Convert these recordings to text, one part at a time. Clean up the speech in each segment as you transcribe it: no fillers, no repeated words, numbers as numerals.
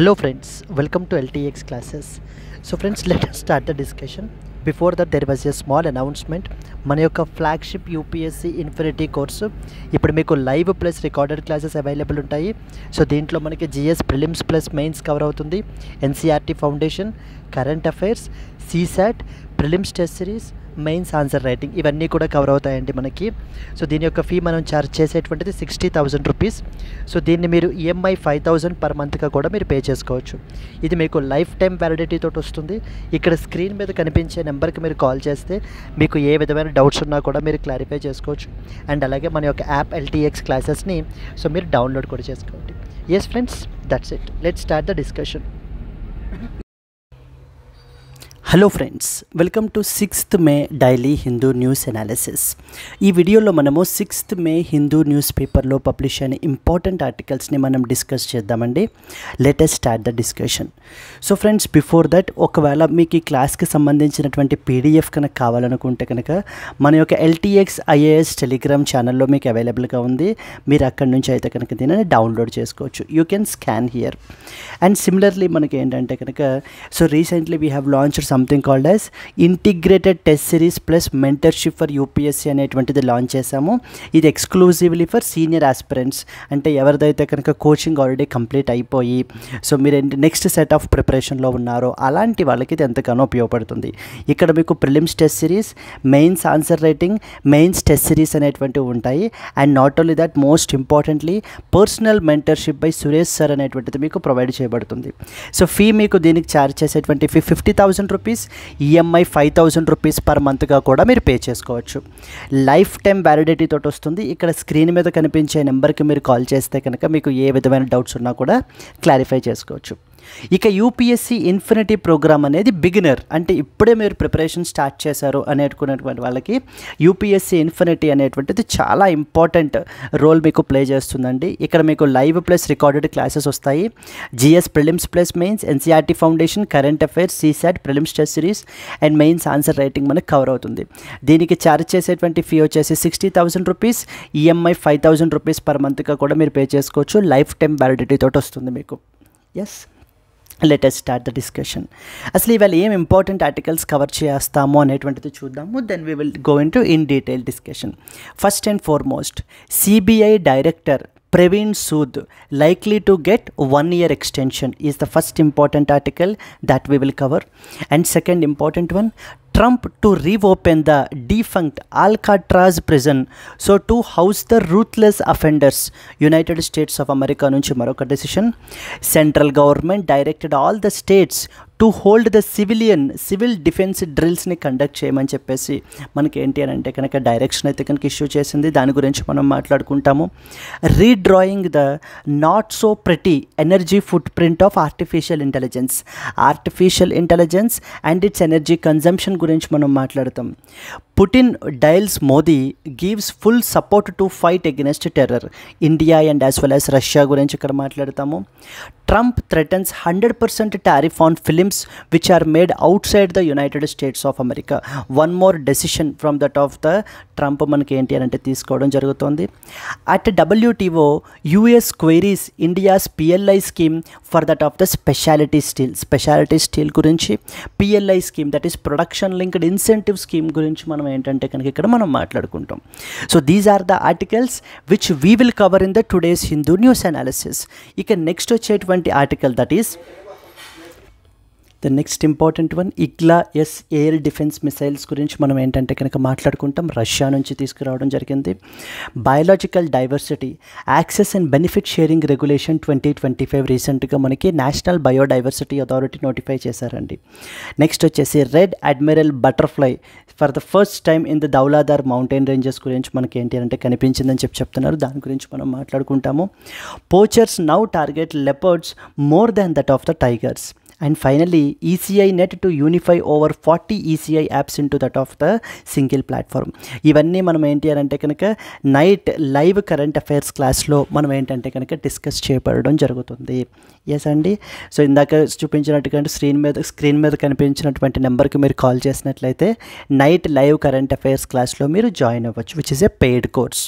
Hello friends, welcome to LTX classes. So friends, let us start the discussion. Before that there was a small announcement. మన యొక్క flagship UPSC infinity course ఇప్పుడు మీకు live plus recorded classes available ఉంటాయి. So దీంట్లో మనకి GS prelims plus mains cover అవుతుంది, NCERT foundation, current affairs, CSAT, prelims test series, mains answer writing ఇవన్నీ కూడా కవర్ అవుతాయండి మనకి. సో దీని యొక్క ఫీ మనం ఛార్జ్ చేసేటువంటిది 60,000 రూపీస్. సో దీన్ని మీరు ఈఎంఐ 5,000 పర్ మంత్గా కూడా మీరు పే చేసుకోవచ్చు. ఇది మీకు లైఫ్ టైం వ్యాలిడిటీ తోటి వస్తుంది. ఇక్కడ స్క్రీన్ మీద కనిపించే నెంబర్కి మీరు కాల్ చేస్తే మీకు ఏ విధమైన డౌట్స్ ఉన్నా కూడా మీరు క్లారిఫై చేసుకోవచ్చు. అండ్ అలాగే మన యొక్క యాప్ ఎల్టీఎక్స్ క్లాసెస్ని సో మీరు డౌన్లోడ్ కూడా చేసుకోండి. Yes friends, that's it. Let's start the discussion. Hello friends, welcome to 6th May daily Hindu news analysis. ఈ వీడియోలో మనము 6th మే హిందూ న్యూస్ పేపర్లో పబ్లిష్ అయిన ఇంపార్టెంట్ ఆర్టికల్స్ని మనం డిస్కస్ చేద్దామండి. Let us start the discussion. So friends, before that ఒకవేళ మీకు ఈ క్లాస్కి సంబంధించినటువంటి పీడిఎఫ్ కనుక కావాలనుకుంటే కనుక మన యొక్క ఎల్టీఎక్స్ ఐఏఎస్ టెలిగ్రామ్ ఛానల్లో మీకు అవైలబుల్గా ఉంది. మీరు అక్కడి నుంచి అయితే కనుక దీనిని డౌన్లోడ్ చేసుకోవచ్చు. You can scan here. And similarly మనకి ఏంటంటే కనుక so recently we have launched something called as integrated test series plus mentorship for UPSC అనేటువంటిది లాంచ్ చేశాము. ఇది ఎక్స్క్లూజివ్లీ ఫర్ సీనియర్ ఆస్పిరెంట్స్, అంటే ఎవరిదైతే కనుక కోచింగ్ ఆల్రెడీ కంప్లీట్ అయిపోయి సో మీరు నెక్స్ట్ సెట్ ఆఫ్ ప్రిపరేషన్లో ఉన్నారో అలాంటి వాళ్ళకి ఇది ఎంతగానో ఉపయోగపడుతుంది. ఇక్కడ మీకు prelims test series, mains answer writing, mains test series అనేటువంటివి ఉంటాయి. And not only that, most importantly personal mentorship by Suresh sir అనేటువంటిది మీకు ప్రొవైడ్ చేయబడుతుంది. సో ఫీ మీకు దీనికి ఛార్జ్ చేసేటువంటి fee 50,000 rupees, EMI 5,000 rupees per మంత్గా కూడా మీరు పే చేసుకోవచ్చు. లైఫ్ టైం వ్యాలిడిటీ తోటి వస్తుంది. ఇక్కడ స్క్రీన్ మీద కనిపించే నెంబర్కి మీరు కాల్ చేస్తే కనుక మీకు ఏ విధమైన డౌట్స్ ఉన్నా కూడా క్లారిఫై చేసుకోవచ్చు. ఇక యూపీఎస్సీ ఇన్ఫినిటీ ప్రోగ్రామ్ అనేది బిగినర్, అంటే ఇప్పుడే మీరు ప్రిపరేషన్ స్టార్ట్ చేశారు అనేటువంటి వాళ్ళకి యూపీఎస్సీ ఇన్ఫినిటీ అనేటువంటిది చాలా ఇంపార్టెంట్ రోల్ మీకు ప్లే చేస్తుందండి. ఇక్కడ మీకు లైవ్ ప్లస్ రికార్డెడ్ క్లాసెస్ వస్తాయి. GS prelims plus mains, NCERT foundation, current affairs, CSAT, prelims test series and mains answer writing మనకి కవర్ అవుతుంది. దీనికి ఛార్జ్ చేసేటువంటి ఫీ వచ్చేసి 60,000 రూపీస్, ఈఎంఐ 5,000 రూపీస్ పర్ మంత్గా కూడా మీరు పే చేసుకోవచ్చు. లైఫ్ టైం వ్యాలిడిటీ తోటి వస్తుంది మీకు. Yes, let us start the discussion. అసలు ఇవాళ ఏం ఇంపార్టెంట్ ఆర్టికల్స్ కవర్ చేస్తాము అనేటువంటిది చూద్దాము. Then we will go into in detail discussion. First and foremost, CBI director Praveen Sood likely to get 1 year extension is the first important article that we will cover. And second important one, Trump to reopen the defunct Alcatraz prison so to house the ruthless offenders. United States of America nunchi maroka decision. Central government directed all the states to hold the civil defence డ్రిల్స్ని conduct చేయమని చెప్పేసి మనకి ఏంటి అని అంటే కనుక direction అయితే కనుక ఇష్యూ చేసింది. దాని గురించి మనం మాట్లాడుకుంటాము. Redrawing the not so pretty energy footprint of artificial intelligence and its energy consumption గురించి మనం మాట్లాడతాం. Putin dials Modi gives full support to fight against terror. India and as well as Russia గురించి ఇక్కడ మాట్లాడతాము. Trump threatens 100% tariff on films which are made outside the United States of America. One more decision from that of the Trump మనకి ఏంటి అని అంటే తీసుకోవడం జరుగుతుంది. At WTO US queries India's PLI scheme for that of the speciality steel గురించి, PLI scheme that is production linked incentive scheme గురించి మనం ఏంటంటే కనుక ఇక్కడ మనం మాట్లాడుకుంటాం. So these are the articles which we will cover in the today's Hindu news analysis. ఇక next వచ్చేటువంటి article that is the next important one, Igla S air defence missiles గురించి మనం ఏంటంటే కనుక మాట్లాడుకుంటాం. రష్యా నుంచి తీసుకురావడం జరిగింది. Biological diversity access and benefit sharing regulation 2025 రీసెంట్గా మనకి నేషనల్ బయోడైవర్సిటీ అథారిటీ నోటిఫై చేశారండి. నెక్స్ట్ వచ్చేసి red admiral butterfly for the first time in the Dhauladhar mountain ranges గురించి మనకి ఏంటి అంటే కనిపించిందని చెప్తున్నారు. దాని గురించి మనం మాట్లాడుకుంటాము. Poachers now target leopards more than that of the tigers. And finally, ECI net to unify over 40 ECI apps into that of the single platform. ఇవన్నీ మనం ఏంటి అని అంటే కనుక నైట్ లైవ్ కరెంట్ అఫైర్స్ క్లాస్లో మనం ఏంటంటే కనుక డిస్కస్ చేయబడడం జరుగుతుంది. ఎస్ అండి. సో ఇందాక చూపించినట్టుగా స్క్రీన్ మీద కనిపించినటువంటి నెంబర్కి మీరు కాల్ చేసినట్లయితే నైట్ లైవ్ కరెంట్ అఫైర్స్ క్లాస్లో మీరు జాయిన్ అవ్వచ్చు, which is a paid course.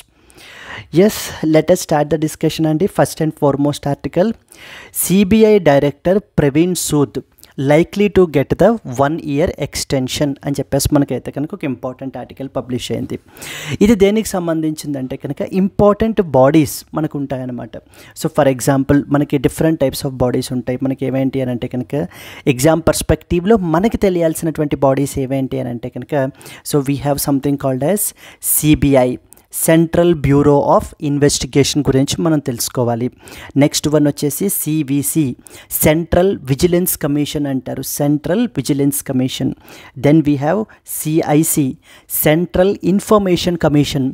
Yes, let us start the discussion and the first and foremost article. CBI Director Praveen Sood likely to get the 1 year extension అని చెప్పేసి మనకైతే కనుక ఒక important article publish అయింది. ఇది దేనికి సంబంధించిందంటే కనుక ఇంపార్టెంట్ బాడీస్ మనకు ఉంటాయన్నమాట. సో ఫర్ ఎగ్జాంపుల్ మనకి డిఫరెంట్ టైప్స్ ఆఫ్ బాడీస్ ఉంటాయి. మనకి ఏమేంటి అని అంటే కనుక ఎగ్జామ్ పర్స్పెక్టివ్లో మనకి తెలియాల్సినటువంటి బాడీస్ ఏవేంటి అని అంటే కనుక so we have something called as CBI, central bureau of investigation గురించి మనం తెలుసుకోవాలి. నెక్స్ట్ వన్ వచ్చేసి సివిసి, సెంట్రల్ విజిలెన్స్ కమిషన్ అంటారు, central vigilance commission. Then we have CIC, central information commission,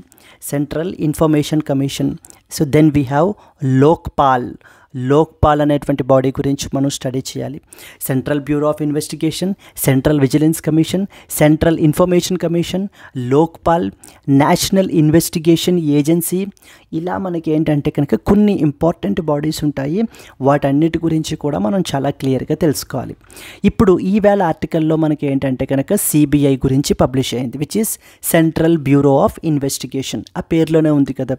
central information commission. So then we have Lokpal, Lokpal అనేటువంటి body గురించి మనం study చేయాలి. Central bureau of investigation, central vigilance commission, central information commission, Lokpal, national investigation agency. ఇలా మనకి ఏంటంటే కనుక కొన్ని important bodies ఉంటాయి. వాటన్నిటి గురించి కూడా మనం చాలా క్లియర్గా తెలుసుకోవాలి. ఇప్పుడు ఈవేళ ఆర్టికల్లో మనకి ఏంటంటే కనుక సిబిఐ గురించి పబ్లిష్ అయింది, which is central bureau of investigation. ఆ పేరులోనే ఉంది కదా.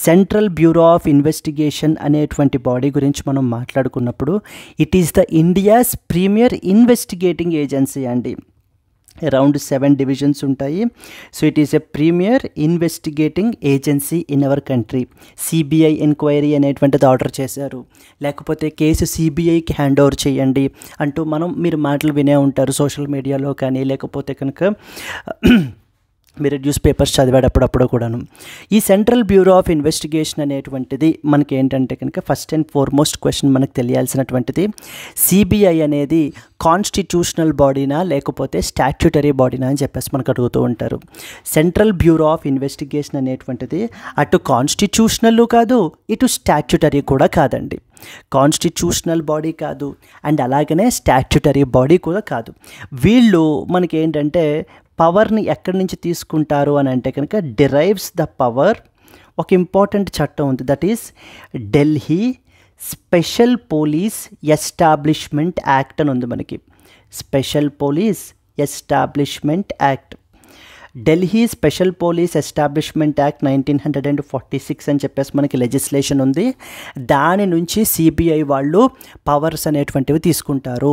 సెంట్రల్ బ్యూరో ఆఫ్ ఇన్వెస్టిగేషన్ అనేటువంటి బాడీ గురించి మనం మాట్లాడుకున్నప్పుడు it is the India's premier investigating agency అండి. అరౌండ్ 7 డివిజన్స్ ఉంటాయి. So it is a premier investigating agency in our country. CBI enquiry అనేటువంటిది ఆర్డర్ చేశారు, లేకపోతే కేసు సిబిఐకి హ్యాండ్ ఓవర్ చేయండి అంటూ మీరు మాటలు వినే ఉంటారు సోషల్ మీడియాలో కానీ, లేకపోతే కనుక మీరు న్యూస్ పేపర్స్ చదివేటప్పుడు కూడాను. ఈ సెంట్రల్ బ్యూరో ఆఫ్ ఇన్వెస్టిగేషన్ అనేటువంటిది మనకి ఏంటంటే కనుక ఫస్ట్ అండ్ ఫార్మోస్ట్ క్వశ్చన్ మనకు తెలియాల్సినటువంటిది, సిబిఐ అనేది కాన్స్టిట్యూషనల్ బాడీనా లేకపోతే స్టాట్యూటరీ బాడీనా అని చెప్పేసి మనకు అడుగుతూ ఉంటారు. సెంట్రల్ బ్యూరో ఆఫ్ ఇన్వెస్టిగేషన్ అనేటువంటిది అటు కాన్స్టిట్యూషనల్ కాదు, ఇటు స్టాట్యూటరీ కూడా కాదండి. కాన్స్టిట్యూషనల్ బాడీ కాదు అండ్ అలాగనే స్టాట్యూటరీ బాడీ కూడా కాదు. వీళ్ళు మనకి ఏంటంటే పవర్ని ఎక్కడి నుంచి తీసుకుంటారు అని అంటే కనుక డిరైవ్స్ ద పవర్. ఒక ఇంపార్టెంట్ చట్టం ఉంది, that is Delhi special police establishment act అని ఉంది మనకి. Special police establishment act, Delhi special police establishment act 1946 అని చెప్పేసి మనకి లెజిస్లేషన్ ఉంది. దాని నుంచి సిబిఐ వాళ్ళు పవర్స్ అనేటువంటివి తీసుకుంటారు.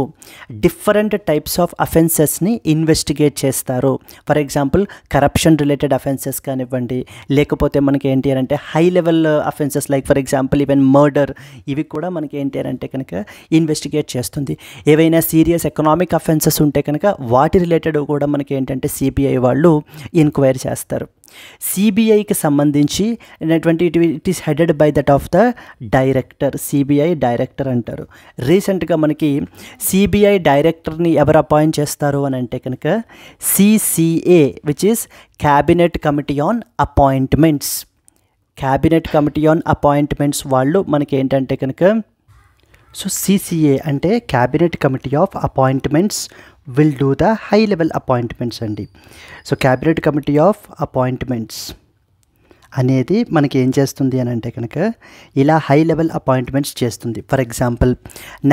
డిఫరెంట్ టైప్స్ ఆఫ్ అఫెన్సెస్ని ఇన్వెస్టిగేట్ చేస్తారు. For example corruption related offences కానివ్వండి, లేకపోతే మనకి ఏంటి అంటే high level offences like for example even murder, ఇవి కూడా మనకి ఏంటి అంటే కనుక ఇన్వెస్టిగేట్ చేస్తుంది. ఏవైనా సీరియస్ ఎకనామిక్ అఫెన్సెస్ ఉంటే కనుక వాటి రిలేటెడ్ కూడా మనకి ఏంటంటే సిబిఐ వాళ్ళు ఎంక్వైరీ చేస్తారు. సిబిఐకి సంబంధించి it is headed by that of the director, CBI director అంటారు. రీసెంట్గా మనకి సిబిఐ డైరెక్టర్ని ఎవరు అపాయింట్ చేస్తారు అని అంటే కనుక CCA, which is cabinet committee on appointments. Cabinet committee on appointments వాళ్ళు మనకి ఏంటంటే కనుక సో సిసిఏ అంటే cabinet committee of appointments will do the high level appointments అండి. So cabinet committee of appointments అనేది మనకి ఏం చేస్తుంది అని అంటే కనుక ఇలా హై లెవెల్ అపాయింట్మెంట్స్ చేస్తుంది. For example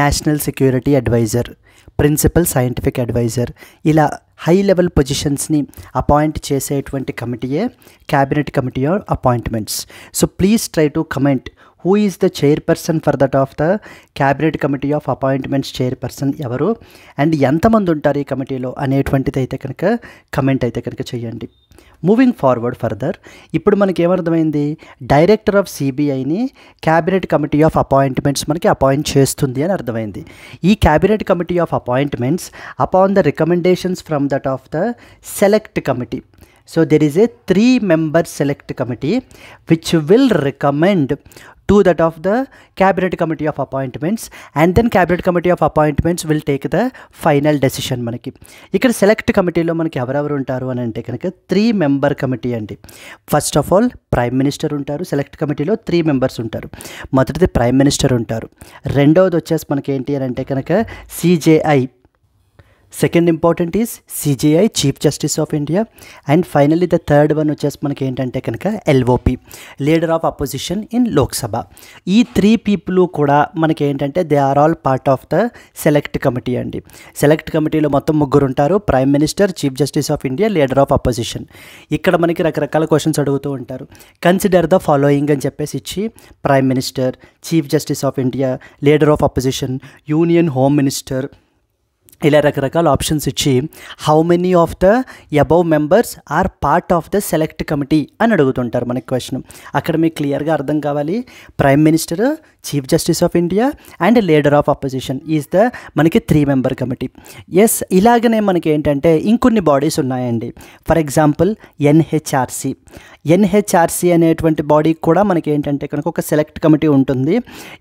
national security adviser, principal scientific adviser, ఇలా హై లెవెల్ పొజిషన్స్ని అపాయింట్ చేసేటువంటి కమిటీయే cabinet committee of appointments. So please try to comment who is the chairperson for that of the cabinet committee of appointments chairperson ఎవరు and ఎంతమంది ఉంటారు ఈ కమిటీలో అనేటువంటిది అయితే కనుక కమెంట్ అయితే కనుక చేయండి. మూవింగ్ ఫార్వర్డ్ ఫర్దర్, ఇప్పుడు మనకి ఏమర్థమైంది, డైరెక్టర్ ఆఫ్ సిబిఐని క్యాబినెట్ కమిటీ ఆఫ్ అపాయింట్మెంట్స్ మనకి అపాయింట్ చేస్తుంది అని అర్థమైంది. ఈ cabinet committee of appointments upon the recommendations from that of the select committee. So there is a 3-member select committee which will recommend to that of the cabinet committee of appointments and then cabinet committee of appointments will take the final decision. మనకి ఇక్కడ select కమిటీలో మనకి ఎవరెవరు ఉంటారు అని అంటే కనుక 3-member committee అండి. First of all prime minister ఉంటారు. సెలెక్ట్ కమిటీలో 3 మెంబర్స్ ఉంటారు. మొదటిది ప్రైమ్ మినిస్టర్ ఉంటారు. రెండవది వచ్చేసి మనకి ఏంటి అని అంటే కనుక CJI, second important is CJI, chief justice of India. And finally the third one వచ్చేసి మనకి ఏంటంటే కనుక LOP, leader of opposition in Lok Sabha. ఈ 3 పీపుల్ కూడా మనకి ఏంటంటే they are all part of the select committee అండి. సెలెక్ట్ కమిటీలో మొత్తం 3 ఉంటారు, prime minister, chief justice of India, leader of opposition. ఇక్కడ మనకి రకరకాల క్వశ్చన్స్ అడుగుతూ ఉంటారు. కన్సిడర్ ద ఫాలోయింగ్ అని చెప్పేసి ఇచ్చి prime minister, chief justice of India, leader of opposition, union home minister, ఇలా రకరకాల ఆప్షన్స్ ఇచ్చి how many of the above members are part of the select committee అని అడుగుతుంటారు మనకి క్వశ్చన్. అక్కడ మీకు క్లియర్గా అర్థం కావాలి, prime minister, chief justice of India and leader of opposition is the మనకి 3 మెంబర్ కమిటీ. ఎస్, ఇలాగనే మనకి ఏంటంటే ఇంకొన్ని బాడీస్ ఉన్నాయండి. For example NHRC. ఎన్హెచ్ఆర్సి అనేటువంటి బాడీకి కూడా మనకి ఏంటంటే కనుక ఒక సెలెక్ట్ కమిటీ ఉంటుంది.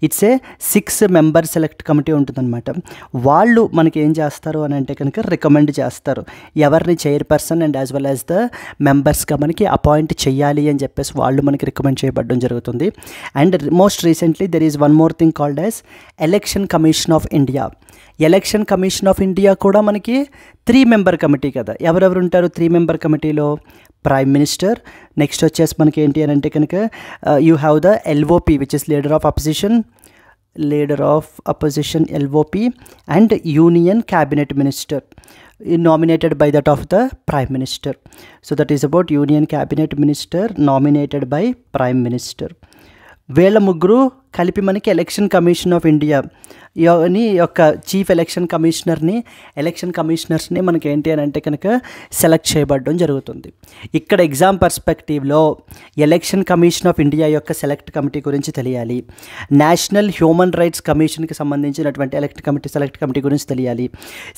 It's a 6 member select committee ఉంటుందన్నమాట. వాళ్ళు మనకి ఏం చేస్తారు అని అంటే కనుక రికమెండ్ చేస్తారు ఎవరిని chairperson and as well as the మెంబర్స్గా మనకి అపాయింట్ చేయాలి అని చెప్పేసి వాళ్ళు మనకి రికమెండ్ చేయబడడం జరుగుతుంది. And most recently there is one more thing called as election commission of India. Election commission of India కూడా మనకి 3 మెంబర్ కమిటీ కదా. ఎవరెవరు ఉంటారు 3 మెంబర్ కమిటీలో? ప్రైమ్ మినిస్టర్, నెక్స్ట్ వచ్చేసి మనకి ఏంటి అని అంటే కనుక you have the LOP which is leader of opposition LOP, and union cabinet minister nominated by that of the prime minister. So that is about union cabinet minister nominated by prime minister. వీళ్ళ 3 కలిపి మనకి election commission of India యొక్క chief election కమిషనర్స్ని మనకి ఏంటి అని అంటే కనుక సెలెక్ట్ చేయబడడం జరుగుతుంది. ఇక్కడ ఎగ్జామ్ పర్స్పెక్టివ్లో ఎలక్షన్ కమిషన్ ఆఫ్ ఇండియా యొక్క సెలెక్ట్ కమిటీ గురించి తెలియాలి, నేషనల్ హ్యూమన్ రైట్స్ కమిషన్కి సంబంధించినటువంటి సెలెక్ట్ కమిటీ గురించి తెలియాలి,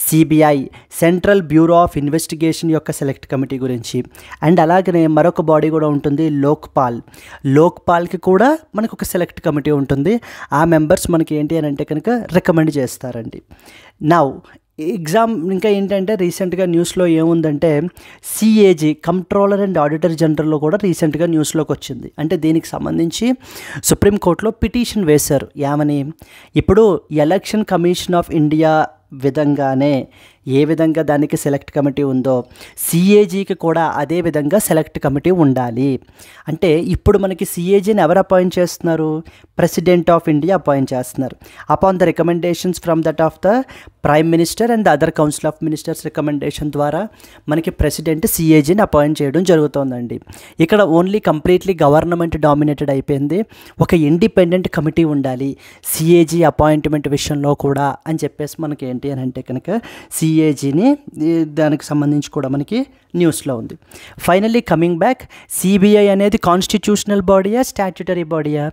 CBI central bureau of investigation యొక్క సెలెక్ట్ కమిటీ గురించి, అండ్ అలాగనే మరొక బాడీ కూడా ఉంటుంది లోక్పాల్కి కూడా మనకు ఒక సెలెక్ట్ కమిటీ ఉంటుంది. ఆ మెంబర్స్ మనకి ఏంటి అని అంటే కనుక రికమెండ్ చేస్తారండి. నౌ ఎగ్జామ్ ఇంకా ఏంటంటే రీసెంట్గా న్యూస్లో ఏముందంటే సిఏజీ కంట్రోలర్ అండ్ ఆడిటర్ జనరల్లో కూడా రీసెంట్గా న్యూస్లోకి వచ్చింది. అంటే దీనికి సంబంధించి సుప్రీంకోర్టులో పిటిషన్ వేశారు. ఏమని? ఇప్పుడు ఎలక్షన్ కమిషన్ ఆఫ్ ఇండియా విధంగానే ఏ విధంగా దానికి సెలెక్ట్ కమిటీ ఉందో సిఏజీకి కూడా అదే విధంగా సెలెక్ట్ కమిటీ ఉండాలి. అంటే ఇప్పుడు మనకి సిఏజీని ఎవరు అపాయింట్ చేస్తున్నారు? ప్రెసిడెంట్ ఆఫ్ ఇండియా అపాయింట్ చేస్తున్నారు. Upon the recommendations from that of the prime minister and the other council of ministers recommendation ద్వారా మనకి ప్రెసిడెంట్ సిఏజీని అపాయింట్ చేయడం జరుగుతుందండి. ఇక్కడ ఓన్లీ కంప్లీట్లీ గవర్నమెంట్ డామినేటెడ్ అయిపోయింది. ఒక ఇండిపెండెంట్ కమిటీ ఉండాలి సిఏజీ అపాయింట్మెంట్ విషయంలో కూడా అని చెప్పేసి మనకి ఏంటి అని అంటే కనుక సిఏజీని దానికి సంబంధించి కూడా మనకి న్యూస్లో ఉంది. ఫైనల్లీ కమింగ్ బ్యాక్, సిబిఐ అనేది కాన్స్టిట్యూషనల్ బాడీయా స్టాట్యుటరీ బాడీయా?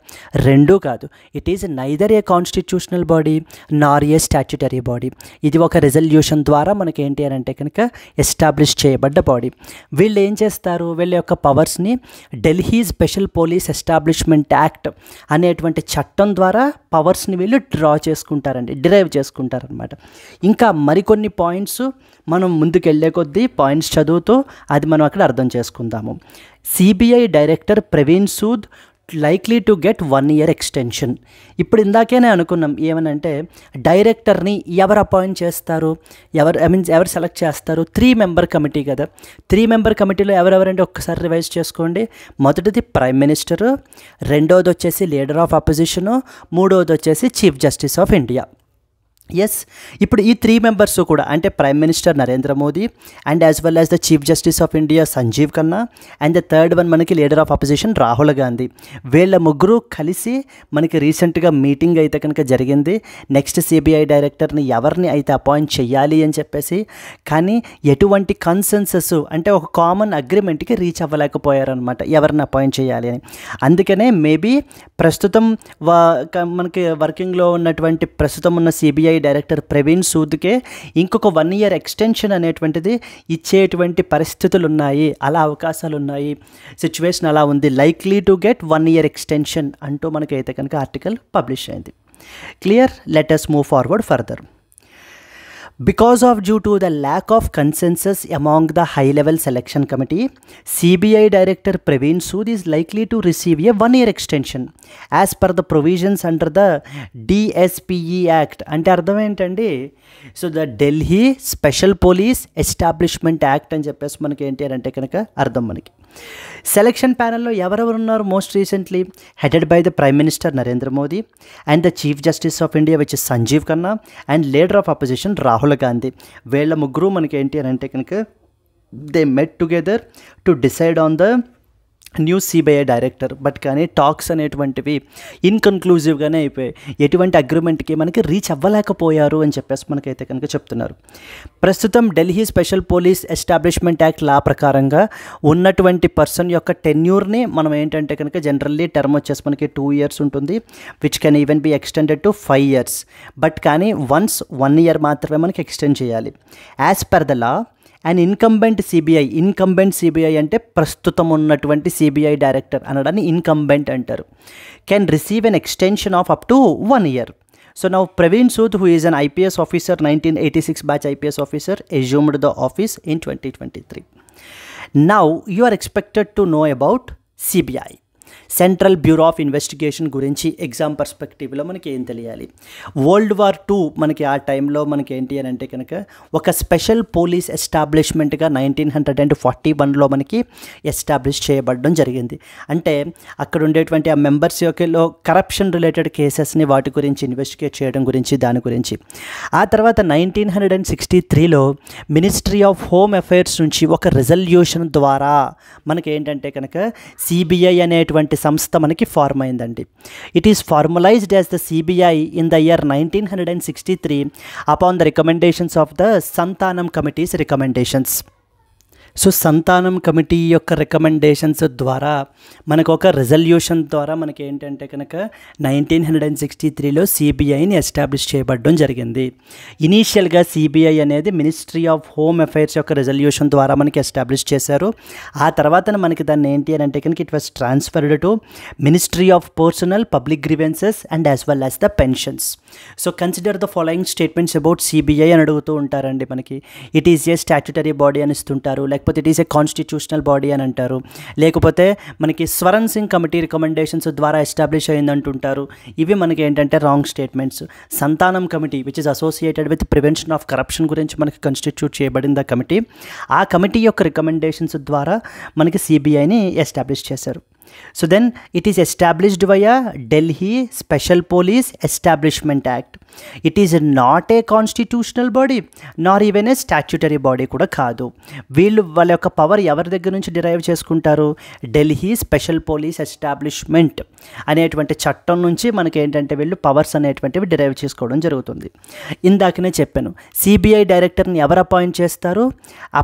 రెండూ కాదు. It is neither A constitutional body Nar A statutory body. ఇది ఒక రిజల్యూషన్ ద్వారా మనకి ఏంటి అని అంటే కనుక ఎస్టాబ్లిష్ చేయబడ్డ బాడీ. వీళ్ళు ఏం చేస్తారు? వీళ్ళ యొక్క పవర్స్ని Delhi special police establishment act అనేటువంటి చట్టం ద్వారా పవర్స్ని వీళ్ళు డిరైవ్ చేసుకుంటారనమాట. ఇంకా మరికొన్ని పాయింట్స్ మనం ముందుకెళ్ళే కొద్దీ పాయింట్స్ చదువుతూ అది మనం అక్కడ అర్థం చేసుకుందాము. CBI director Praveen Sood likely to get 1 year extension. ఇప్పుడు ఇందాకేనే అనుకున్నాం ఏమనంటే డైరెక్టర్ని ఎవరు అపాయింట్ చేస్తారు, ఎవరు సెలెక్ట్ చేస్తారు? 3 మెంబర్ కమిటీ కదా. 3 మెంబర్ కమిటీలో ఎవరెవరంటే ఒక్కసారి రివైజ్ చేసుకోండి. మొదటిది ప్రైమ్ మినిస్టరు, రెండోది వచ్చేసి లీడర్ ఆఫ్ అపోజిషను, మూడోది వచ్చేసి chief justice of India. Yes, ఇప్పుడు ఈ 3 మెంబర్స్ కూడా అంటే prime minister Narendra Modi and as well as the chief justice of India Sanjiv Khanna and the third one మనకి leader of opposition Rahul Gandhi. వీళ్ళ 3 కలిసి మనకి రీసెంట్గా మీటింగ్ అయితే కనుక జరిగింది. నెక్స్ట్ సిబిఐ డైరెక్టర్ని ఎవరిని అయితే అపాయింట్ చేయాలి అని చెప్పేసి, కానీ ఎటువంటి కన్సెన్సస్ అంటే ఒక కామన్ అగ్రిమెంట్కి రీచ్ అవ్వలేకపోయారనమాట ఎవరిని అపాయింట్ చేయాలి అని. అందుకనే మేబీ ప్రస్తుతం మనకి వర్కింగ్లో ఉన్నటువంటి ప్రస్తుతం ఉన్న సిబిఐ డైరెక్టర్ ప్రవీణ్ సూద్కే ఇంకొక 1 year ఎక్స్టెన్షన్ అనేటువంటిది ఇచ్చేటువంటి పరిస్థితులు ఉన్నాయి, అలా అవకాశాలు ఉన్నాయి, సిచ్యువేషన్ అలా ఉంది. Likely to get 1 year extension అంటూ మనకైతే కనుక ఆర్టికల్ పబ్లిష్ అయింది. Clear? Let us move forward further. Because of due to the lack of consensus among the high-level selection committee, CBI Director Praveen Sood is likely to receive a 1-year extension as per the provisions under the DSPE Act. అంటే అర్థం ఏంటండి, so the Delhi special police establishment act అని చెప్పేసి మనకి ఏంటి అంటే కనుక అర్థం. మనకి సెలక్షన్ ప్యానెల్లో ఎవరెవరు ఉన్నారు? Most recently headed by the prime minister Narendra Modi and the chief justice of India which is Sanjiv Khanna and leader of opposition Rahul Gandhi. వీళ్ళ ముగ్గురు మనకి ఏంటి అని అంటే కనుక they met together to decide on the new CBI director. But కానీ టాక్స్ అనేటువంటివి ఇన్కన్క్లూజివ్గానే అయిపోయాయి, ఎటువంటి అగ్రిమెంట్కి మనకి రీచ్ అవ్వలేకపోయారు అని చెప్పేసి మనకైతే కనుక చెప్తున్నారు. ప్రస్తుతం Delhi special police establishment act law ప్రకారంగా ఉన్నటువంటి పర్సన్ యొక్క టెన్యూర్ని మనం ఏంటంటే కనుక జనరల్లీ టర్మ్ వచ్చేసి మనకి 2 years ఉంటుంది, which can even be extended to 5 years. But కానీ వన్స్ 1 year మాత్రమే మనకి ఎక్స్టెండ్ చేయాలి. As per the law and incumbent CBI అంటే ప్రస్తుతం ఉన్నటువంటి సిబిఐ డైరెక్టర్ అనడాన్ని ఇన్కంబెంట్ అంటారు, can receive an extension of up to 1 year. So now Praveen Sood, who is an IPS officer, 1986 batch IPS officer, assumed the office in 2023. Now you are expected to know about CBI, central bureau of investigation గురించి exam పర్స్పెక్టివ్లో మనకి ఏం తెలియాలి? World War II మనకి ఆ టైంలో మనకి ఏంటి అని అంటే కనుక ఒక స్పెషల్ పోలీస్ ఎస్టాబ్లిష్మెంట్గా 1941లో మనకి ఎస్టాబ్లిష్ చేయబడడం జరిగింది. అంటే అక్కడ ఉండేటువంటి ఆ మెంబర్స్ యొక్కలో కరప్షన్ రిలేటెడ్ కేసెస్ని వాటి గురించి ఇన్వెస్టిగేట్ చేయడం గురించి దాని గురించి. ఆ తర్వాత 1963లో మినిస్ట్రీ ఆఫ్ హోమ్ అఫైర్స్ నుంచి ఒక రెజల్యూషన్ ద్వారా మనకి ఏంటంటే కనుక సిబిఐ అనేటువంటి సంస్థ మనకి ఫార్మ్ అయిందండి. It is formalised as the CBI in the year 1963 upon the recommendations of the Santhanam committee's recommendations. So Santhanam committee యొక్క రికమెండేషన్స్ ద్వారా మనకు ఒక రెజల్యూషన్ ద్వారా మనకి ఏంటంటే కనుక 1963లో సిబిఐని ఎస్టాబ్లిష్ చేయబడడం జరిగింది. ఇనీషియల్గా సిబిఐ అనేది మినిస్ట్రీ ఆఫ్ హోమ్ అఫైర్స్ యొక్క రెజల్యూషన్ ద్వారా మనకి ఎస్టాబ్లిష్ చేశారు. ఆ తర్వాత మనకి దాన్ని ఏంటి అని అంటే కనుక it was transferred to ministry of personnel public grievances and as well as the pensions. So consider the following statements about CBI అని అడుగుతూ ఉంటారండి మనకి. It is a statutory body అని ఇస్తుంటారు, లేకపోతే it is a constitutional body అని అంటారు, లేకపోతే మనకి స్వరణ్ సింగ్ కమిటీ రికమెండేషన్స్ ద్వారా ఎస్టాబ్లిష్ అయిందంటుంటారు. ఇవి మనకి ఏంటంటే రాంగ్ స్టేట్మెంట్స్. సంతానం committee which is associated with prevention of corruption గురించి మనకి కాన్స్టిట్యూట్ చేయబడింది ఆ కమిటీ. ఆ కమిటీ యొక్క రికమెండేషన్స్ ద్వారా మనకి సిబిఐని ఎస్టాబ్లిష్ చేశారు. So then it is established via Delhi Special Police Establishment Act. It is not a constitutional body nor even a statutory body కూడా కాదు. వీళ్ళు వాళ్ళ యొక్క పవర్ ఎవరి దగ్గర నుంచి డిరైవ్ చేసుకుంటారు? ఢిల్లీ స్పెషల్ పోలీస్ ఎస్టాబ్లిష్మెంట్ అనేటువంటి చట్టం నుంచి మనకి ఏంటంటే వీళ్ళు పవర్స్ అనేటువంటివి డిరైవ్ చేసుకోవడం జరుగుతుంది. ఇందాకనే చెప్పాను, సిబిఐ డైరెక్టర్ని ఎవరు అపాయింట్ చేస్తారు?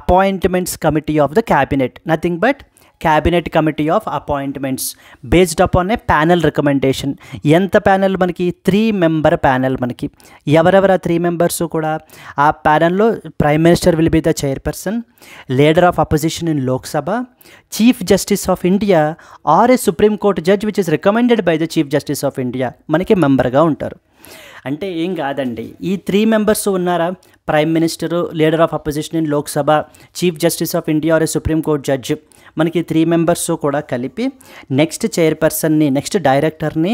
Appointments committee of the cabinet, nothing but cabinet committee of appointments based upon A panel recommendation. ఎంత ప్యానెల్? మనకి 3 member ప్యానెల్. మనకి ఎవరెవరు ఆ 3 members కూడా? ఆ ప్యానెల్లో prime minister will be the chairperson, leader of opposition in Lok Sabha, chief justice of India or a supreme court judge which is recommended by the chief justice of India మనకి మెంబర్గా ఉంటారు. అంటే ఏం కాదండి, ఈ 3 members ఉన్నారా? Prime minister, leader of opposition in Lok Sabha, chief justice of India or a supreme court judge, మనకి 3 members కూడా కలిపి నెక్స్ట్ చైర్పర్సన్ని, నెక్స్ట్ డైరెక్టర్ని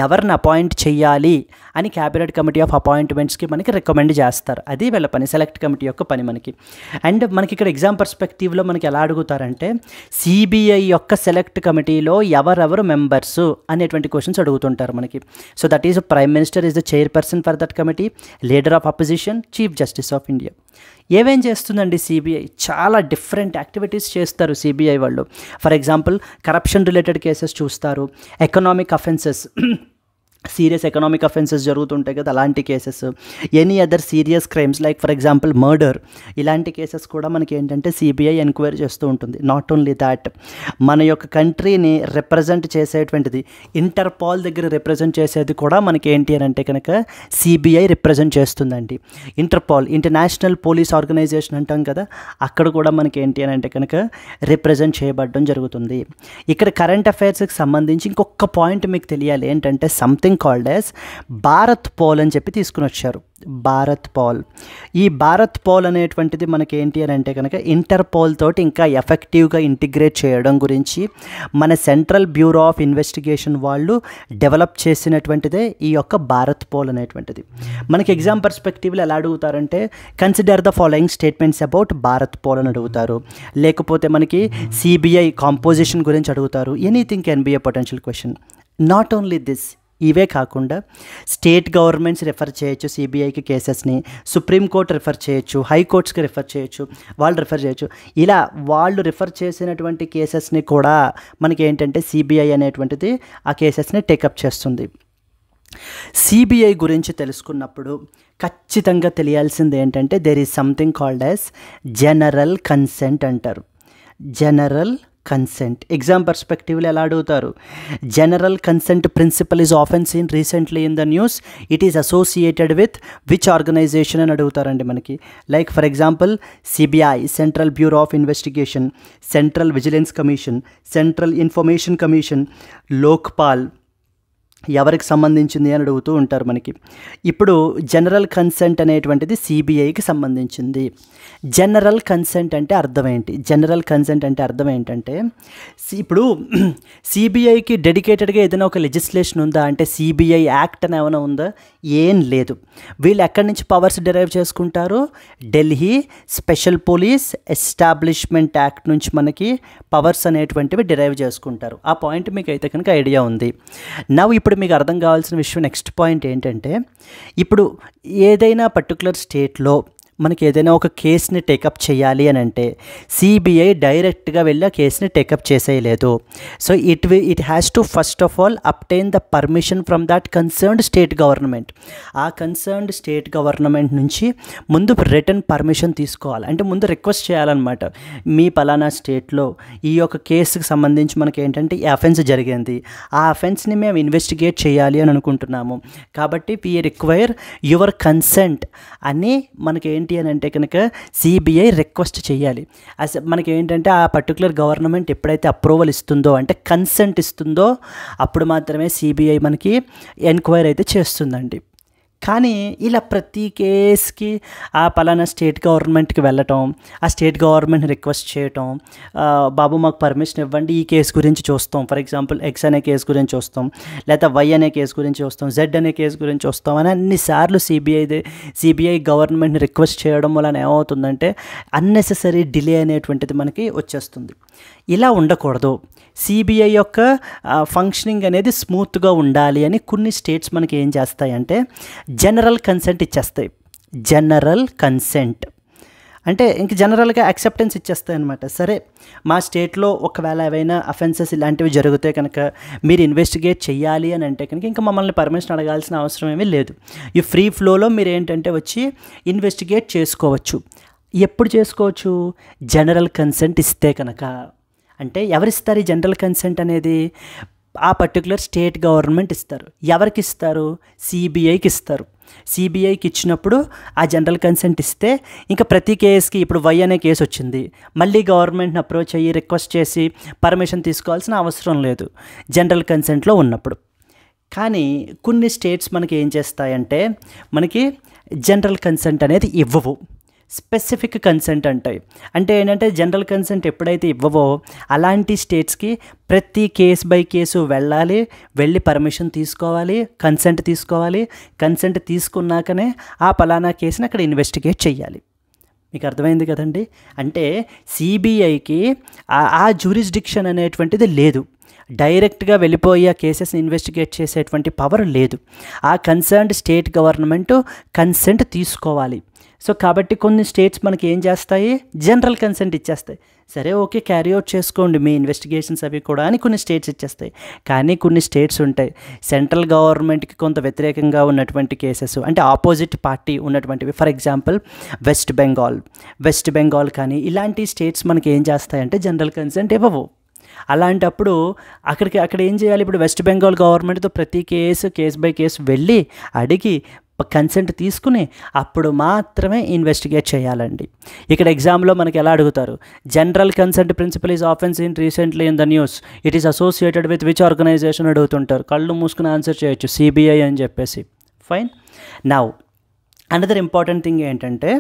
ఎవరిని అపాయింట్ చేయాలి అని క్యాబినెట్ కమిటీ ఆఫ్ అపాయింట్మెంట్స్కి మనకి రికమెండ్ చేస్తారు. అది వీళ్ళ పని, సెలెక్ట్ కమిటీ యొక్క పని మనకి. అండ్ మనకి ఇక్కడ ఎగ్జామ్ పర్స్పెక్టివ్లో మనకి ఎలా అడుగుతారంటే సిబిఐ యొక్క సెలెక్ట్ కమిటీలో ఎవరెవరు మెంబర్స్ అనేటువంటి క్వశ్చన్స్ అడుగుతుంటారు మనకి. So that is prime minister is the chairperson for that committee, leader of opposition, chief justice of India. ఏమేం చేస్తుందండి సిబిఐ? చాలా డిఫరెంట్ యాక్టివిటీస్ చేస్తారు సిబిఐ వాళ్ళు. For example corruption related cases చూస్తారు, economic offences, serious economic offences జరుగుతుంటాయి కదా, అలాంటి cases, any other serious crimes like for example murder, ఇలాంటి కేసెస్ కూడా మనకి ఏంటంటే సిబిఐ ఎంక్వైరీ చేస్తూ ఉంటుంది. నాట్ ఓన్లీ దాట్, మన యొక్క కంట్రీని రిప్రజెంట్ చేసేటువంటిది, ఇంటర్పాల్ దగ్గర రిప్రజెంట్ చేసేది కూడా మనకి ఏంటి అని అంటే కనుక సిబిఐ రిప్రజెంట్ చేస్తుందండి. ఇంటర్పాల్, ఇంటర్నేషనల్ పోలీస్ ఆర్గనైజేషన్ అంటాం కదా, అక్కడ కూడా మనకి ఏంటి అని అంటే కనుక రిప్రజెంట్ చేయబడడం జరుగుతుంది. ఇక్కడ కరెంట్ అఫైర్స్కి సంబంధించి ఇంకొక పాయింట్ మీకు తెలియాలి ఏంటంటే something something called as Bharatpol అని చెప్పి తీసుకుని వచ్చారు. భారత్ పోల్. ఈ భారత్ పోల్ అనేటువంటిది మనకి ఏంటి అని అంటే కనుక ఇంటర్పోల్ తోటి ఇంకా ఎఫెక్టివ్గా ఇంటిగ్రేట్ చేయడం గురించి మన సెంట్రల్ బ్యూరో ఆఫ్ ఇన్వెస్టిగేషన్ వాళ్ళు డెవలప్ చేసినటువంటిదే ఈ యొక్క భారత్ పోల్ అనేటువంటిది. మనకి ఎగ్జామ్ పర్స్పెక్టివ్లో ఎలా అడుగుతారంటే consider the following statements about Bharatpol అని అడుగుతారు, లేకపోతే మనకి సిబిఐ కాంపోజిషన్ గురించి అడుగుతారు. Anything can be a potential question. Not only this, ఇవే కాకుండా స్టేట్ గవర్నమెంట్స్ రిఫర్ చేయొచ్చు సిబిఐకి కేసెస్ని, సుప్రీంకోర్టు రిఫర్ చేయొచ్చు, హైకోర్ట్స్కి రిఫర్ చేయొచ్చు, వాళ్ళు రిఫర్ చేయొచ్చు. ఇలా వాళ్ళు రిఫర్ చేసినటువంటి కేసెస్ని కూడా మనకి ఏంటంటే సిబిఐ అనేటువంటిది ఆ కేసెస్ని టేకప్ చేస్తుంది. సిబిఐ గురించి తెలుసుకున్నప్పుడు ఖచ్చితంగా తెలియాల్సింది ఏంటంటే there is something called as general consent అంటారు. జనరల్ కన్సెంట్ ఎగ్జామ్ పర్స్పెక్టివ్లో ఎలా అడుగుతారు? General consent principle is often seen recently in the news, it is associated with which organisation అని అడుగుతారండి మనకి. Like for example CBI, central bureau of investigation, central vigilance commission, central information commission, Lokpal ఎవరికి సంబంధించింది అని అడుగుతూ ఉంటారు మనకి. ఇప్పుడు జనరల్ కన్సెంట్ అనేటువంటిది సిబిఐకి సంబంధించింది. జనరల్ కన్సెంట్ అంటే అర్థం ఏంటి? జనరల్ కన్సెంట్ అంటే అర్థం ఏంటంటే ఇప్పుడు సిబిఐకి డెడికేటెడ్గా ఏదైనా ఒక లెజిస్లేషన్ ఉందా అంటే సిబిఐ యాక్ట్ అని ఏమైనా ఉందా? ఏం లేదు. వీళ్ళు ఎక్కడి నుంచి పవర్స్ డిరైవ్ చేసుకుంటారు? Delhi special police establishment act నుంచి మనకి పవర్స్ అనేటువంటివి డిరైవ్ చేసుకుంటారు. ఆ పాయింట్ మీకు అయితే కనుక ఐడియా ఉంది. ఇప్పుడు మీకు అర్థం కావాల్సిన విషయం నెక్స్ట్ పాయింట్ ఏంటంటే ఇప్పుడు ఏదైనా పర్టికులర్ స్టేట్లో మనకి ఏదైనా ఒక కేసుని టేకప్ చేయాలి అని అంటే సిబిఐ డైరెక్ట్గా వెళ్ళి ఆ కేసుని టేకప్ చేసేయలేదు. So it has to first of all obtain the permission from that concerned state government. ఆ కన్సర్న్డ్ స్టేట్ గవర్నమెంట్ నుంచి ముందు రిటర్న్ పర్మిషన్ తీసుకోవాలి. అంటే ముందు రిక్వెస్ట్ చేయాలన్నమాట. మీ పలానా స్టేట్లో ఈ యొక్క కేసుకి సంబంధించి మనకి ఏంటంటే ఈ అఫెన్స్ జరిగింది, ఆ అఫెన్స్ని మేము ఇన్వెస్టిగేట్ చేయాలి అని అనుకుంటున్నాము, కాబట్టి వి రిక్వైర్ యువర్ కన్సెంట్ అని మనకి ఏంటి అని అంటే కనుక సిబిఐ రిక్వెస్ట్ చేయాలి. మనకి ఏంటంటే ఆ పర్టికులర్ గవర్నమెంట్ ఎప్పుడైతే అప్రూవల్ ఇస్తుందో అంటే కన్సెంట్ ఇస్తుందో అప్పుడు మాత్రమే సిబిఐ మనకి ఎంక్వైరీ అయితే చేస్తుందండి. కానీ ఇలా ప్రతి కేసుకి ఆ పలానా స్టేట్ గవర్నమెంట్కి వెళ్ళటం, ఆ స్టేట్ గవర్నమెంట్ని రిక్వెస్ట్ చేయటం, బాబు మాకు పర్మిషన్ ఇవ్వండి ఈ కేసు గురించి చూస్తాం, ఫర్ ఎగ్జాంపుల్ ఎక్స్ అనే కేసు గురించి చూస్తాం, లేదా వై అనే కేసు గురించి చూస్తాం, జెడ్ అనే కేసు గురించి చూస్తాం అని అన్నిసార్లు సిబిఐ గవర్నమెంట్ని రిక్వెస్ట్ చేయడం వలన ఏమవుతుందంటే అన్నెసెసరీ డిలే అనేటువంటిది మనకి వచ్చేస్తుంది. ఇలా ఉండకూడదు. సిబిఐ యొక్క ఫంక్షనింగ్ అనేది స్మూత్గా ఉండాలి అని కొన్ని స్టేట్స్ మనకి ఏం చేస్తాయంటే జనరల్ కన్సెంట్ ఇచ్చేస్తాయి. జనరల్ కన్సెంట్ అంటే ఇంక జనరల్గా యాక్సెప్టెన్స్ ఇచ్చేస్తాయి అనమాట. సరే మా స్టేట్లో ఒకవేళ ఏవైనా అఫెన్సెస్ ఇలాంటివి జరిగితే కనుక మీరు ఇన్వెస్టిగేట్ చేయాలి అని అంటే కనుక ఇంకా మమ్మల్ని పర్మిషన్ అడగాల్సిన అవసరం ఏమీ లేదు. ఈ ఫ్రీ ఫ్లోలో మీరు ఏంటంటే వచ్చి ఇన్వెస్టిగేట్ చేసుకోవచ్చు. ఎప్పుడు చేసుకోవచ్చు? జనరల్ కన్సెంట్ ఇస్తే కనుక. అంటే ఎవరిస్తారు ఈ జనరల్ కన్సెంట్ అనేది? ఆ పర్టికులర్ స్టేట్ గవర్నమెంట్ ఇస్తారు. ఎవరికి ఇస్తారు? సిబిఐకి ఇస్తారు. సిబిఐకి ఇచ్చినప్పుడు ఆ జనరల్ కన్సెంట్ ఇస్తే ఇంకా ప్రతి కేసుకి ఇప్పుడు వై అనే కేసు వచ్చింది, మళ్ళీ గవర్నమెంట్ని అప్రోచ్ అయ్యి రిక్వెస్ట్ చేసి పర్మిషన్ తీసుకోవాల్సిన అవసరం లేదు జనరల్ కన్సెంట్లో ఉన్నప్పుడు. కానీ కొన్ని స్టేట్స్ మనకి ఏం చేస్తాయంటే మనకి జనరల్ కన్సెంట్ అనేది ఇవ్వవు, స్పెసిఫిక్ కన్సెంట్ అంటాయి. అంటే ఏంటంటే జనరల్ కన్సెంట్ ఎప్పుడైతే ఇవ్వవో అలాంటి స్టేట్స్కి ప్రతి కేసు బై కేసు వెళ్ళి పర్మిషన్ తీసుకోవాలి, కన్సెంట్ తీసుకోవాలి. కన్సెంట్ తీసుకున్నాకనే ఆ పలానా కేసుని అక్కడ ఇన్వెస్టిగేట్ చేయాలి. మీకు అర్థమైంది కదండి? అంటే సిబిఐకి ఆ జ్యూరిస్డిక్షన్ అనేటువంటిది లేదు. డైరెక్ట్గా వెళ్ళిపోయి ఆ కేసెస్ని ఇన్వెస్టిగేట్ చేసేటువంటి పవర్ లేదు. ఆ కన్సర్న్డ్ స్టేట్ గవర్నమెంట్ కన్సెంట్ తీసుకోవాలి. సో కాబట్టి కొన్ని స్టేట్స్ మనకి ఏం చేస్తాయి? జనరల్ కన్సెంట్ ఇచ్చేస్తాయి. సరే ఓకే క్యారీ అవుట్ చేసుకోండి మీ ఇన్వెస్టిగేషన్స్ అవి కూడా అని కొన్ని స్టేట్స్ ఇచ్చేస్తాయి. కానీ కొన్ని స్టేట్స్ ఉంటాయి సెంట్రల్ గవర్నమెంట్కి కొంత వ్యతిరేకంగా ఉన్నటువంటి కేసెస్, అంటే ఆపోజిట్ పార్టీ ఉన్నటువంటివి. ఫర్ ఎగ్జాంపుల్ వెస్ట్ బెంగాల్ కానీ ఇలాంటి స్టేట్స్ మనకి ఏం చేస్తాయంటే జనరల్ కన్సెంట్ ఇవ్వవు. అలాంటప్పుడు అక్కడ ఏం చేయాలి? ఇప్పుడు వెస్ట్ బెంగాల్ గవర్నమెంట్తో ప్రతి కేస్ బై కేసు వెళ్ళి అడిగి కన్సెంట్ తీసుకుని అప్పుడు మాత్రమే ఇన్వెస్టిగేట్ చేయాలండి. ఇక్కడ ఎగ్జామ్లో మనకి ఎలా అడుగుతారు? General consent principle is often seen recently in the news, it is associated with which organisation అడుగుతుంటారు. కళ్ళు మూసుకుని ఆన్సర్ చేయొచ్చు, సిబిఐ అని చెప్పేసి. Fine. Now another important thing ఏంటంటే,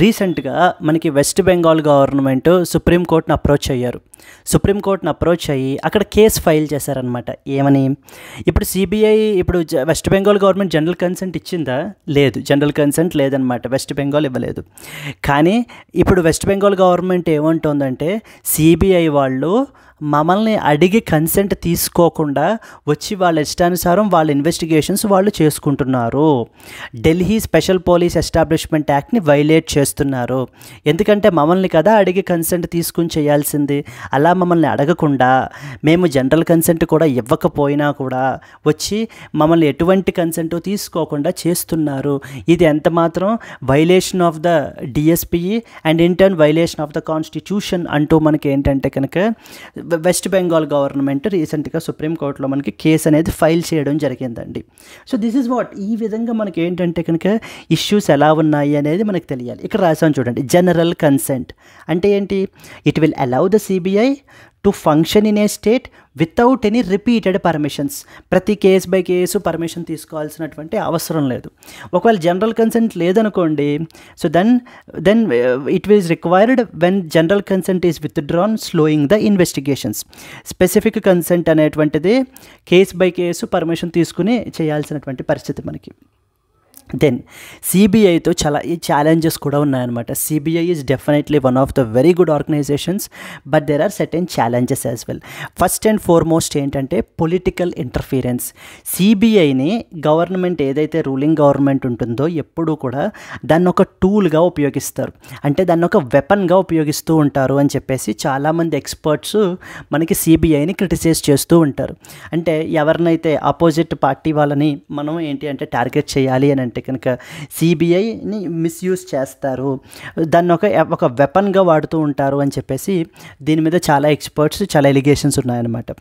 రీసెంట్గా మనకి వెస్ట్ బెంగాల్ గవర్నమెంట్ సుప్రీంకోర్టును అప్రోచ్ అయ్యారు. సుప్రీంకోర్టును అప్రోచ్ అయ్యి అక్కడ కేసు ఫైల్ చేశారనమాట. ఏమని? ఇప్పుడు సిబిఐ ఇప్పుడు west Bengal government general consent ఇచ్చిందా? లేదు, జనరల్ కన్సెంట్ లేదనమాట, వెస్ట్ బెంగాల్ ఇవ్వలేదు. కానీ ఇప్పుడు వెస్ట్ బెంగాల్ గవర్నమెంట్ ఏమంటుందంటే, సిబిఐ వాళ్ళు మమ్మల్ని అడిగి కన్సెంట్ తీసుకోకుండా వచ్చి వాళ్ళ ఇష్టానుసారం వాళ్ళ ఇన్వెస్టిగేషన్స్ వాళ్ళు చేసుకుంటున్నారు, ఢిల్లీ స్పెషల్ పోలీస్ ఎస్టాబ్లిష్మెంట్ యాక్ట్ని వైలేట్ చేస్తున్నారు. ఎందుకంటే మమ్మల్ని కదా అడిగి కన్సెంట్ తీసుకుని చేయాల్సింది. అలా మమ్మల్ని అడగకుండా మేము జనరల్ కన్సెంట్ కూడా ఇవ్వకపోయినా కూడా వచ్చి మమ్మల్ని ఎటువంటి కన్సెంట్ తీసుకోకుండా చేస్తున్నారు. ఇది ఎంత మాత్రం violation of the DSPE and in turn violation of the constitution అంటూ మనకి ఏంటంటే కనుక వెస్ట్ బెంగాల్ గవర్నమెంట్ రీసెంట్గా సుప్రీంకోర్టులో మనకి కేసు అనేది ఫైల్ చేయడం జరిగిందండి. సో దిస్ ఈజ్ వాట్, ఈ విధంగా మనకి ఏంటంటే కనుక ఇష్యూస్ ఎలా ఉన్నాయి అనేది మనకు తెలియాలి. ఇక్కడ రాసాను చూడండి, జనరల్ కన్సెంట్ అంటే ఏంటి? It will allow the CBI to function in a state without any repeated permissions. ప్రతి కేసు బై కేసు పర్మిషన్ తీసుకోవాల్సినటువంటి అవసరం లేదు. ఒకవేళ జనరల్ కన్సెంట్ లేదనుకోండి, so then it is required when general consent is withdrawn slowing the investigations. Specific consent అనేటువంటిది case by case permission తీసుకుని చేయాల్సినటువంటి పరిస్థితి మనకి. దెన్ సిబిఐతో చాలా ఈ ఛాలెంజెస్ కూడా ఉన్నాయన్నమాట. CBI is definitely one of the very good organisations, but there are certain challenges as well. First and foremost ఏంటంటే పొలిటికల్ ఇంటర్ఫీరెన్స్. సిబిఐని గవర్నమెంట్ ఏదైతే రూలింగ్ గవర్నమెంట్ ఉంటుందో ఎప్పుడూ కూడా దాన్ని ఒక టూల్గా ఉపయోగిస్తారు, అంటే దాన్ని ఒక వెపన్గా ఉపయోగిస్తూ ఉంటారు అని చెప్పేసి చాలామంది ఎక్స్పర్ట్స్ మనకి సిబిఐని క్రిటిసైజ్ చేస్తూ ఉంటారు. అంటే ఎవరినైతే ఆపోజిట్ పార్టీ వాళ్ళని మనం ఏంటి అంటే టార్గెట్ చేయాలి అని అంటే కనుక సిబిఐని మిస్యూజ్ చేస్తారు, దాన్ని ఒక వెపన్గా వాడుతూ ఉంటారు అని చెప్పేసి దీని మీద చాలా ఎక్స్పర్ట్స్ చాలా ఎలిగేషన్స్ ఉన్నాయన్నమాట.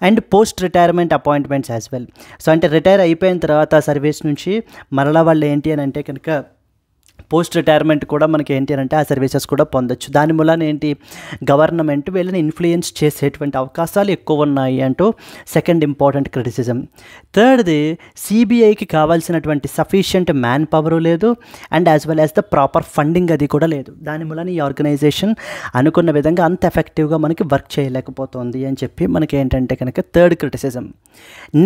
And post retirement appointments as well. So అంటే రిటైర్ అయిపోయిన తర్వాత సర్వీస్ నుంచి మరలా వాళ్ళు ఏంటి అని అంటే కనుక పోస్ట్ రిటైర్మెంట్ కూడా మనకి ఏంటి అంటే ఆ సర్వీసెస్ కూడా పొందొచ్చు. దాని మూలన ఏంటి, గవర్నమెంట్ వీళ్ళని ఇన్ఫ్లుయెన్స్ చేసేటువంటి అవకాశాలు ఎక్కువ ఉన్నాయి అంటూ సెకండ్ ఇంపార్టెంట్ క్రిటిసిజం. థర్డ్ది, సిబిఐకి కావాల్సినటువంటి సఫిషియంట్ మ్యాన్ పవర్ లేదు, and as well as the proper funding అది కూడా లేదు. దాని మూలన ఈ ఆర్గనైజేషన్ అనుకున్న విధంగా అంత ఎఫెక్టివ్గా మనకి వర్క్ చేయలేకపోతుంది అని చెప్పి మనకి ఏంటంటే కనుక థర్డ్ క్రిటిసిజం.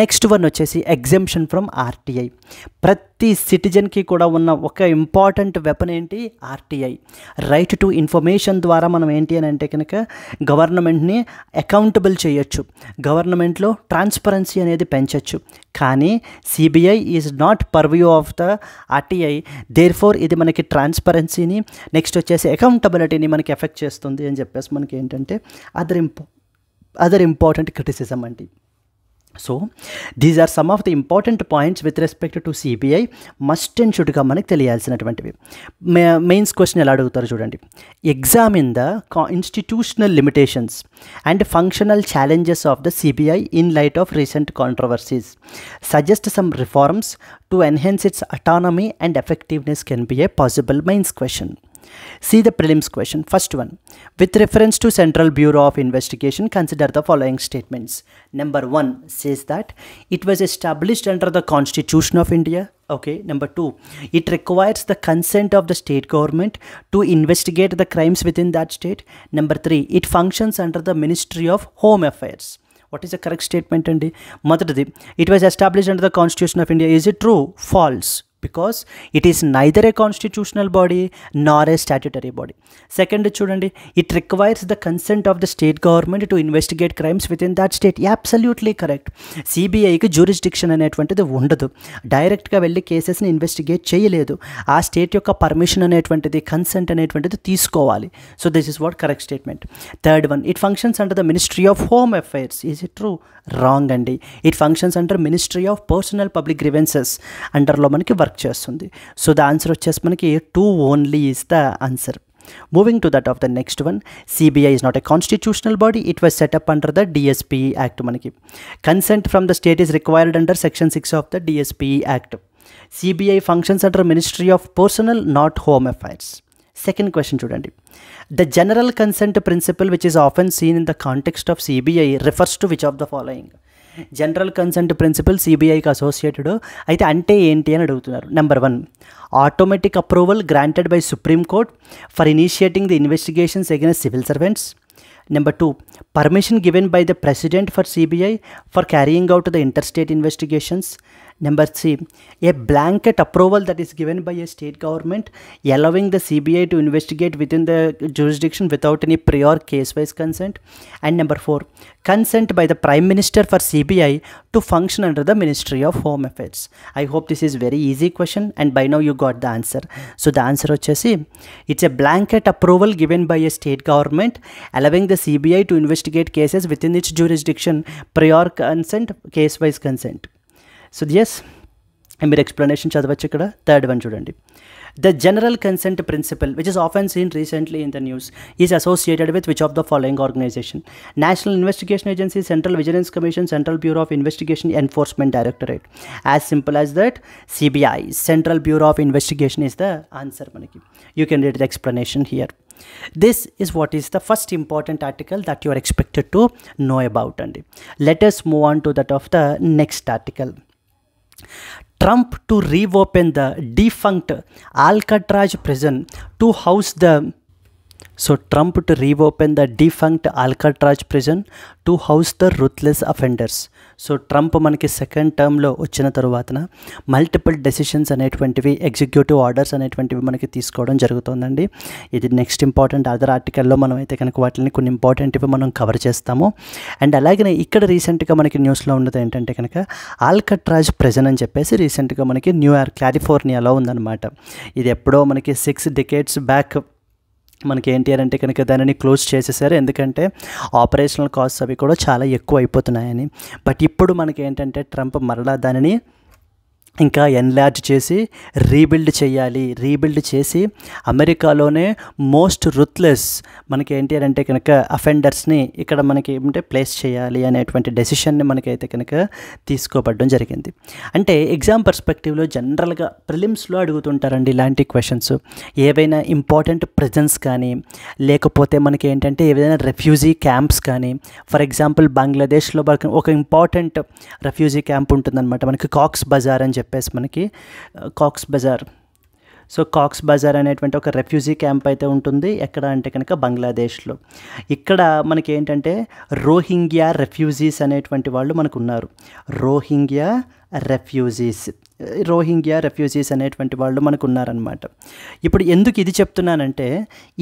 నెక్స్ట్ వన్ వచ్చేసి ఎగ్జెంప్షన్ ఫ్రమ్ ఆర్టీఐ. ప్రతి సిటిజన్కి కూడా ఉన్న ఒక ఇంపార్టెంట్ వెపన్ ఏంటి? ఆర్టీఐ, రైట్ టు ఇన్ఫర్మేషన్ ద్వారా మనం ఏంటి అని అంటే కనుక గవర్నమెంట్ని అకౌంటబుల్ చేయొచ్చు, గవర్నమెంట్లో ట్రాన్స్పరెన్సీ అనేది పెంచవచ్చు. కానీ CBI is not purview of the RTI, therefore ఇది మనకి ట్రాన్స్పరెన్సీని నెక్స్ట్ వచ్చేసి అకౌంటబిలిటీని మనకి ఎఫెక్ట్ చేస్తుంది అని చెప్పేసి మనకి ఏంటంటే అదర్ ఇంపార్టెంట్ క్రిటిసిజం అండి. So these are some of the important points with respect to CBI must and షుడ్గా మనకి తెలియాల్సినటువంటివి. మెయిన్స్ క్వశ్చన్ ఎలా అడుగుతారు చూడండి, examine the institutional limitations and functional challenges of the CBI in light of recent controversies, suggest some reforms to enhance its autonomy and effectiveness can be a possible mains question. See the prelims question. First one, with reference to Central Bureau of Investigation, consider the following statements. Number 1 says that it was established under the Constitution of India. Okay. Number 2, it requires the consent of the state government to investigate the crimes within that state. Number 3, it functions under the Ministry of Home Affairs. What is the correct statement? And మొదటిది, it was established under the Constitution of India. Is it true? False. Because it is neither a constitutional body nor a statutory body. Second చూడండి, it requires the consent of the state government to investigate crimes within that state. Absolutely correct. సిబిఐకి jurisdiction అనేటువంటిది ఉండదు, డైరెక్ట్గా వెళ్ళి కేసెస్ని investigate చేయలేదు. ఆ state యొక్క permission అనేటువంటిది, కన్సెంట్ అనేటువంటిది తీసుకోవాలి. So this is what correct statement. Third one, it functions under the ministry of home affairs. Is it true? Wrong అండి. It functions under ministry of personnel public grievances అండర్లో మనకి work చేస్తుంది. So the answer వచ్చేసి మనకి 2 only is the answer. Moving to that of the next one, CBI is not a constitutional body. It was set up under the DSP Act. మనకి consent from the state is required under section 6 of the DSP Act. CBI functions under Ministry of Personnel, not Home Affairs. Second question చూడండి. The general consent principle which is often seen in the context of CBI refers to which of the following? General consent principle సిబిఐకి associated అయితే అంటే ఏంటి అని అడుగుతున్నారు. Number 1, automatic approval granted by supreme court for initiating the investigations against civil servants. Number 2, permission given by the president for CBI for carrying out the interstate investigations. Number 3, a blanket approval that is given by a state government allowing the CBI to investigate within the jurisdiction without any prior case-wise consent. And number 4, consent by the Prime Minister for CBI to function under the Ministry of Home Affairs. I hope this is very easy question and by now you got the answer. So the answer వచ్చేసి it's a blanket approval given by a state government allowing the CBI to investigate cases within its jurisdiction, prior consent, case-wise consent. So yes మీరు explanation చదవచ్చు. ఇక్కడ third one చూడండి. The general consent principle which is often seen recently in the news is associated with which of the following organisation? National investigation agency, central vigilance commission, central bureau of investigation, enforcement directorate. As simple as that, CBI, central bureau of investigation is the answer. మనకి you can read the explanation here. This is what is the first important article that you are expected to know about. And let us move on to that of the next article. Trump to reopen the defunct Alcatraz prison to house the Trump to reopen the defunct Alcatraz prison to house the ruthless offenders. Trump మనకి second టర్మ్లో వచ్చిన తరువాతన multiple decisions అనేటువంటివి, executive orders అనేటువంటివి మనకి తీసుకోవడం జరుగుతుందండి. ఇది next important other ఆర్టికల్లో మనం అయితే కనుక వాటిని కొన్ని ఇంపార్టెంట్వి మనం కవర్ చేస్తాము. అండ్ అలాగే ఇక్కడ రీసెంట్గా మనకి న్యూస్లో ఉన్నది ఏంటంటే కనుక ఆల్కట్రాజ్ ప్రిజన్ అని చెప్పేసి రీసెంట్గా మనకి న్యూయార్క్, కాలిఫోర్నియాలో ఉందన్నమాట. ఇది ఎప్పుడో మనకి 6 decades బ్యాక్ మనకి ఏంటి అని అంటే కనుక దానిని క్లోజ్ చేసేసారు. ఎందుకంటే ఆపరేషనల్ కాస్ట్స్ అవి కూడా చాలా ఎక్కువ అయిపోతున్నాయని. బట్ ఇప్పుడు మనకి ఏంటంటే ట్రంప్ మరలా దానిని ఇంకా ఎన్లార్జ్ చేసి రీబిల్డ్ చేసి అమెరికాలోనే మోస్ట్ రుత్లెస్ మనకి ఏంటి అంటే కనుక అఫెండర్స్ని ఇక్కడ మనకి ఏమంటే ప్లేస్ చేయాలి అనేటువంటి డెసిషన్ని మనకైతే కనుక తీసుకోబడడం జరిగింది. అంటే ఎగ్జామ్ పర్స్పెక్టివ్లో జనరల్గా ప్రిలిమ్స్లో అడుగుతుంటారండి ఇలాంటి క్వశ్చన్స్. ఏవైనా ఇంపార్టెంట్ ప్రెజెన్స్ కానీ లేకపోతే మనకి ఏంటంటే ఏదైనా రెఫ్యూజీ క్యాంప్స్ కానీ, ఫర్ ఎగ్జాంపుల్ బంగ్లాదేశ్లో ఒక ఇంపార్టెంట్ రెఫ్యూజీ క్యాంప్ ఉంటుందన్నమాట మనకి, కాక్స్ బజార్ అని చెప్పేసి మనకి కాక్స్ బజార్ అనేటువంటి ఒక రెఫ్యూజీ క్యాంప్ అయితే ఉంటుంది. ఎక్కడ అంటే కనుక బంగ్లాదేశ్లో. ఇక్కడ మనకి ఏంటంటే రోహింగ్యా రెఫ్యూజీస్ అనేటువంటి వాళ్ళు మనకు ఉన్నారు. రోహింగ్యా రెఫ్యూజీస్ అనేటువంటి వాళ్ళు మనకు ఉన్నారనమాట. ఇప్పుడు ఎందుకు ఇది చెప్తున్నానంటే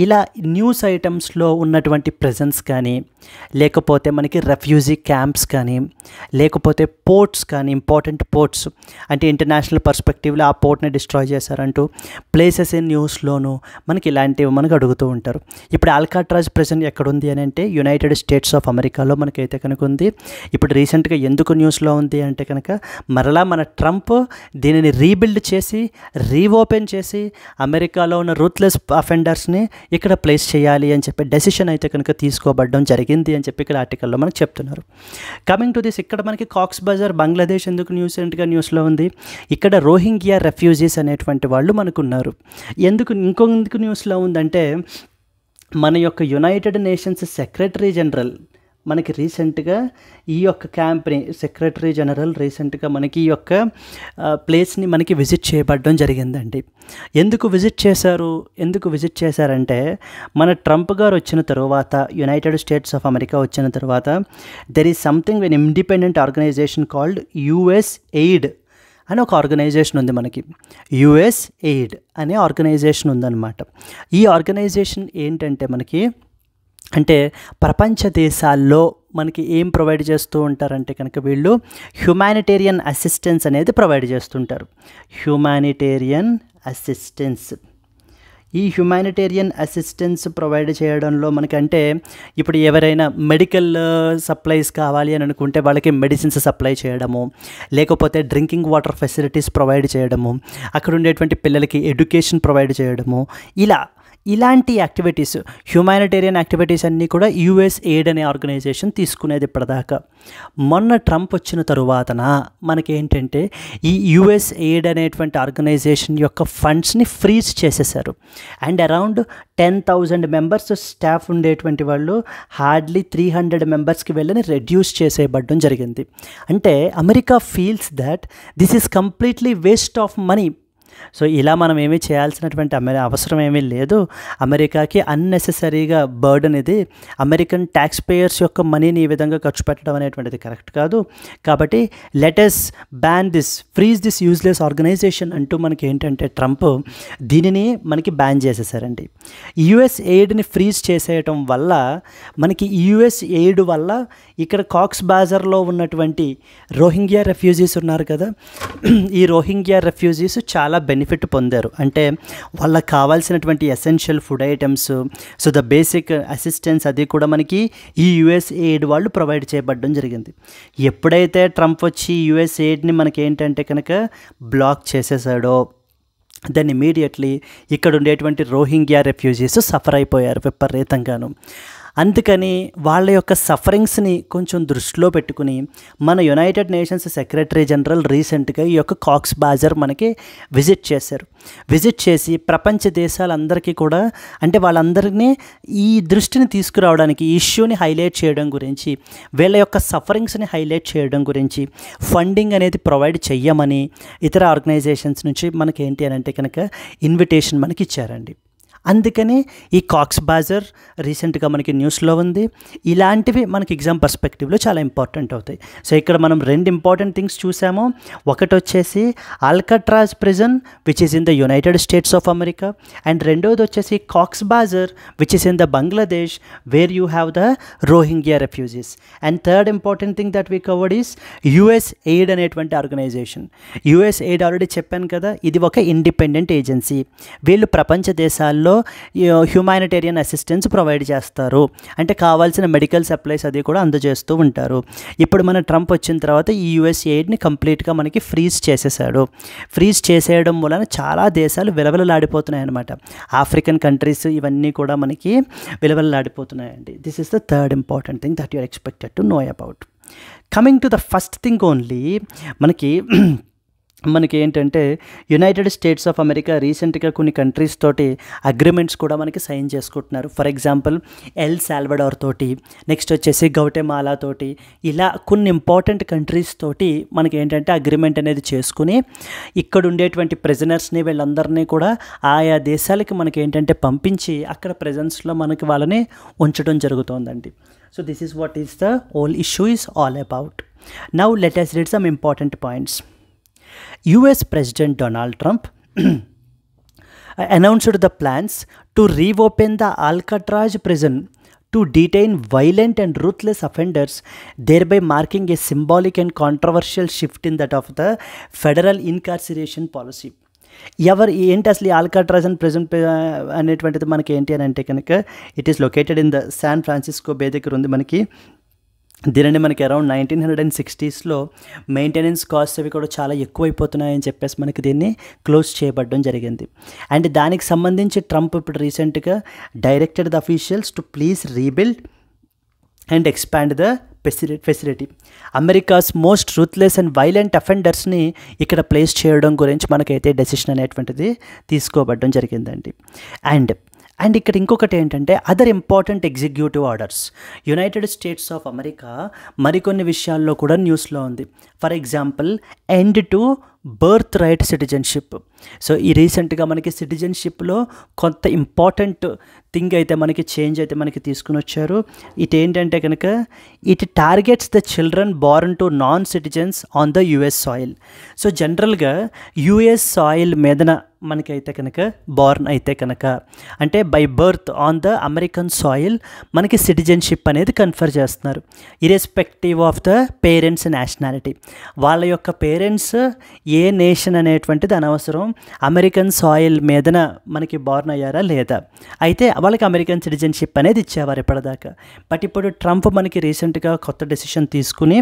ఇలా న్యూస్ ఐటమ్స్లో ఉన్నటువంటి ప్రెజెన్స్ కానీ లేకపోతే మనకి రెఫ్యూజీ క్యాంప్స్ కానీ లేకపోతే పోర్ట్స్ కానీ, ఇంపార్టెంట్ పోర్ట్స్ అంటే ఇంటర్నేషనల్ పర్స్పెక్టివ్లో ఆ పోర్ట్ని డిస్ట్రాయ్ చేశారంటూ ప్లేసెస్ ఇన్ న్యూస్లోనూ మనకి ఇలాంటివి మనకు అడుగుతూ ఉంటారు. ఇప్పుడు ఆల్కాట్రాజ్ ప్రిజన్ ఎక్కడుంది అని అంటే యునైటెడ్ స్టేట్స్ ఆఫ్ అమెరికాలో మనకైతే కనుక ఉంది. ఇప్పుడు రీసెంట్గా ఎందుకు న్యూస్లో ఉంది అంటే కనుక మరలా మన ట్రంప్ దీనిని రీబిల్డ్ చేసి రీఓపెన్ చేసి అమెరికాలో ఉన్న రూత్లెస్ అఫెండర్స్ని ఇక్కడ ప్లేస్ చేయాలి అని చెప్పి డెసిషన్ అయితే కనుక తీసుకోబడడం జరిగింది అని చెప్పి ఇక్కడ ఆర్టికల్లో మనకు చెప్తున్నారు. కమింగ్ టు దిస్, ఇక్కడ మనకి కాక్స్ బజార్ బంగ్లాదేశ్ ఎందుకు న్యూస్లో ఉంది? ఇక్కడ రోహింగ్యా రెఫ్యూజీస్ అనేటువంటి వాళ్ళు మనకున్నారు. ఎందుకు న్యూస్లో ఉందంటే మన యొక్క యునైటెడ్ నేషన్స్ సెక్రటరీ జనరల్ మనకి రీసెంట్గా ఈ యొక్క క్యాంప్ని సెక్రటరీ జనరల్ రీసెంట్గా మనకి ఈ యొక్క ప్లేస్ని మనకి విజిట్ చేయబడడం జరిగిందండి. ఎందుకు విజిట్ చేశారంటే మన ట్రంప్ గారు వచ్చిన తర్వాత, యునైటెడ్ స్టేట్స్ ఆఫ్ అమెరికా వచ్చిన తర్వాత there is something when independent organisation called USAID అని ఒక ఆర్గనైజేషన్ ఉంది మనకి. USAID అనే ఆర్గనైజేషన్ ఉందన్నమాట. ఈ ఆర్గనైజేషన్ ఏంటంటే మనకి అంటే ప్రపంచ దేశాల్లో మనకి ఏం ప్రొవైడ్ చేస్తూ ఉంటారంటే కనుక వీళ్ళు హ్యుమానిటేరియన్ అసిస్టెన్స్ అనేది ప్రొవైడ్ చేస్తుంటారు. ఈ హ్యుమానిటేరియన్ అసిస్టెన్స్ ప్రొవైడ్ చేయడంలో మనకంటే ఇప్పుడు ఎవరైనా మెడికల్ సప్లైస్ కావాలి అని అనుకుంటే వాళ్ళకి మెడిసిన్స్ సప్లై చేయడము, లేకపోతే డ్రింకింగ్ వాటర్ ఫెసిలిటీస్ ప్రొవైడ్ చేయడము, అక్కడ ఉండేటువంటి పిల్లలకి ఎడ్యుకేషన్ ప్రొవైడ్ చేయడము, ఇలా ఇలాంటి యాక్టివిటీస్, హ్యూమానిటేరియన్ యాక్టివిటీస్ అన్నీ కూడా యుఎస్ఎయిడ్ అనే ఆర్గనైజేషన్ తీసుకునేది ఇప్పటిదాకా. మొన్న ట్రంప్ వచ్చిన తరువాతన మనకేంటంటే ఈ యుఎస్ఎయిడ్ అనేటువంటి ఆర్గనైజేషన్ యొక్క ఫండ్స్ని ఫ్రీజ్ చేసేసారు. అండ్ అరౌండ్ 10,000 మెంబర్స్ స్టాఫ్ ఉండేటువంటి వాళ్ళు హార్డ్లీ 300 మెంబర్స్కి వెళ్ళని రెడ్యూస్ చేసేయబడడం జరిగింది. అంటే America feels that this is completely waste of money. So ఇలా మనం ఏమీ చేయాల్సినటువంటి అవసరం ఏమీ లేదు. అమెరికాకి అన్నెసెసరీగా బర్డెన్ ఇది. అమెరికన్ ట్యాక్స్ పేయర్స్ యొక్క మనీని ఈ విధంగా ఖర్చు పెట్టడం అనేటువంటిది కరెక్ట్ కాదు. కాబట్టి let us ban this, freeze this useless organisation అంటూ మనకి ఏంటంటే ట్రంప్ దీనిని మనకి బ్యాన్ చేసేసారండి. యుఎస్ఎయిడ్ని ఫ్రీజ్ చేసేయటం వల్ల మనకి యుఎస్ఎయిడ్ వల్ల ఇక్కడ కాక్స్ బాజార్లో ఉన్నటువంటి రోహింగ్యా రెఫ్యూజీస్ ఉన్నారు కదా, ఈ రోహింగ్యా రెఫ్యూజీస్ చాలా బెనిఫిట్ పొందారు. అంటే వాళ్ళకి కావాల్సినటువంటి essential food items, so the basic assistance అది కూడా మనకి ఈ యుఎస్ఎయిడ్ వాళ్ళు ప్రొవైడ్ చేయబడడం జరిగింది. ఎప్పుడైతే ట్రంప్ వచ్చి యుఎస్ఎయిడ్ని మనకి ఏంటంటే కనుక బ్లాక్ చేసేసాడో దెన్ ఇమీడియట్లీ ఇక్కడ ఉండేటువంటి రోహింగ్యా రెఫ్యూజీస్ సఫర్ అయిపోయారు విపరీతంగాను. అందుకని వాళ్ళ యొక్క సఫరింగ్స్ని కొంచెం దృష్టిలో పెట్టుకుని మన యునైటెడ్ నేషన్స్ సెక్రటరీ జనరల్ రీసెంట్గా ఈ యొక్క కాక్స్ బాజార్ మనకి విజిట్ చేశారు. విజిట్ చేసి ప్రపంచ దేశాలందరికీ కూడా, అంటే వాళ్ళందరినీ ఈ దృష్టిని తీసుకురావడానికి, ఈ ఇష్యూని హైలైట్ చేయడం గురించి, వీళ్ళ యొక్క సఫరింగ్స్ని హైలైట్ చేయడం గురించి ఫండింగ్ అనేది ప్రొవైడ్ చెయ్యమని ఇతర ఆర్గనైజేషన్స్ నుంచి మనకి ఏంటి అని అంటే కనుక ఇన్విటేషన్ మనకి ఇచ్చారండి. అందుకని ఈ కాక్స్ బాజార్ రీసెంట్గా మనకి న్యూస్లో ఉంది. ఇలాంటివి మనకి ఎగ్జామ్ పర్స్పెక్టివ్లో చాలా ఇంపార్టెంట్ అవుతాయి. సో ఇక్కడ మనం 2 ఇంపార్టెంట్ థింగ్స్ చూసాము. ఒకటి వచ్చేసి Alcatraz prison which is in the United States of America, and రెండోది వచ్చేసి Cox's Bazar which is in the Bangladesh where you have the Rohingya refugees. And third important thing that we covered is USAID అనేటువంటి organisation. USAID already చెప్పాను కదా, ఇది ఒక independent agency. వీళ్ళు ప్రపంచ దేశాల్లో హ్యూమానిటేరియన్ అసిస్టెన్స్ ప్రొవైడ్ చేస్తారు. అంటే కావాల్సిన మెడికల్ సప్లైస్ అది కూడా అందజేస్తూ ఉంటారు. ఇప్పుడు మన ట్రంప్ వచ్చిన తర్వాత ఈ యుఎస్ఎయిడ్ని కంప్లీట్గా మనకి ఫ్రీజ్ చేసేసాడు. ఫ్రీజ్ చేసేయడం వలన చాలా దేశాలు విలవిలలాడిపోతున్నాయి అన్నమాట. ఆఫ్రికన్ కంట్రీస్ ఇవన్నీ కూడా మనకి విలవిలలాడిపోతున్నాయండి. This is the third important thing that you are expected to know about. Coming to the first thing only, మనకి ఏంటంటే యునైటెడ్ స్టేట్స్ ఆఫ్ అమెరికా రీసెంట్గా కొన్ని కంట్రీస్ తోటి అగ్రిమెంట్స్ కూడా మనకి సైన్ చేసుకుంటున్నారు. ఫర్ ఎగ్జాంపుల్ ఎల్ సాల్వడార్ తోటి, నెక్స్ట్ వచ్చేసి గౌటెమాలా తోటి, ఇలా కొన్ని ఇంపార్టెంట్ కంట్రీస్ తోటి మనకి ఏంటంటే అగ్రిమెంట్ అనేది చేసుకుని ఇక్కడ ఉండేటువంటి ప్రిజనర్స్ని వీళ్ళందరినీ కూడా ఆయా దేశాలకి మనకి ఏంటంటే పంపించి అక్కడ ప్రెజెన్స్లో మనకి వాళ్ళని ఉంచడం జరుగుతుందండి. So this is what is the whole issue is all about. Now let us read some important points. US President Donald Trump announced the plans to reopen the Alcatraz prison to detain violent and ruthless offenders, thereby marking a symbolic and controversial shift in that of the federal incarceration policy. ఏంటి అసలు ఈ Alcatraz and prison అనేటువంటిది మనకి ఏంటి అని అంటే కనుక it is located in the San Francisco bay దగ్గర ఉంది మనకి. దీనిని మనకి అరౌండ్ 1960స్లో మెయింటెనెన్స్ కాస్ట్ అవి కూడా చాలా ఎక్కువైపోతున్నాయని చెప్పేసి మనకి దీన్ని క్లోజ్ చేయబడడం జరిగింది. అండ్ దానికి సంబంధించి ట్రంప్ ఇప్పుడు రీసెంట్గా directed the officials to please rebuild and expand the facility. America's most ruthless and violent అఫెండర్స్ని ఇక్కడ ప్లేస్ చేయడం గురించి మనకైతే డెసిషన్ అనేటువంటిది తీసుకోబడడం జరిగిందండి. అండ్ ఇక్కడ ఇంకొకటి ఏంటంటే other important executive orders. United States of America మరికొన్ని విషయాల్లో కూడా న్యూస్లో ఉంది. For example end to birth right citizenship. So ఈ రీసెంట్గా మనకి సిటిజన్షిప్లో కొంత ఇంపార్టెంట్ థింగ్ అయితే మనకి చేంజ్ అయితే మనకి తీసుకుని వచ్చారు. ఇట్ ఏంటంటే కనుక it targets the children Born to non citizens on the US soil. So జనరల్గా యుఎస్ సాయిల్ మీదన మనకైతే కనుక బోర్న్ అయితే కనుక అంటే by birth on the American soil మనకి సిటిజన్షిప్ అనేది కన్ఫర్ చేస్తున్నారు, irrespective of the parents nationality. వాళ్ళ యొక్క పేరెంట్స్ ఏ నేషన్ అనేటువంటిది అనవసరం, అమెరికన్ సాయిల్ మీదన మనకి బోర్న్ అయ్యారా లేదా, అయితే వాళ్ళకి అమెరికన్ సిటిజన్షిప్ అనేది ఇచ్చేవారు ఇప్పటిదాకా. బట్ ఇప్పుడు ట్రంప్ మనకి రీసెంట్గా కొత్త డెసిషన్ తీసుకుని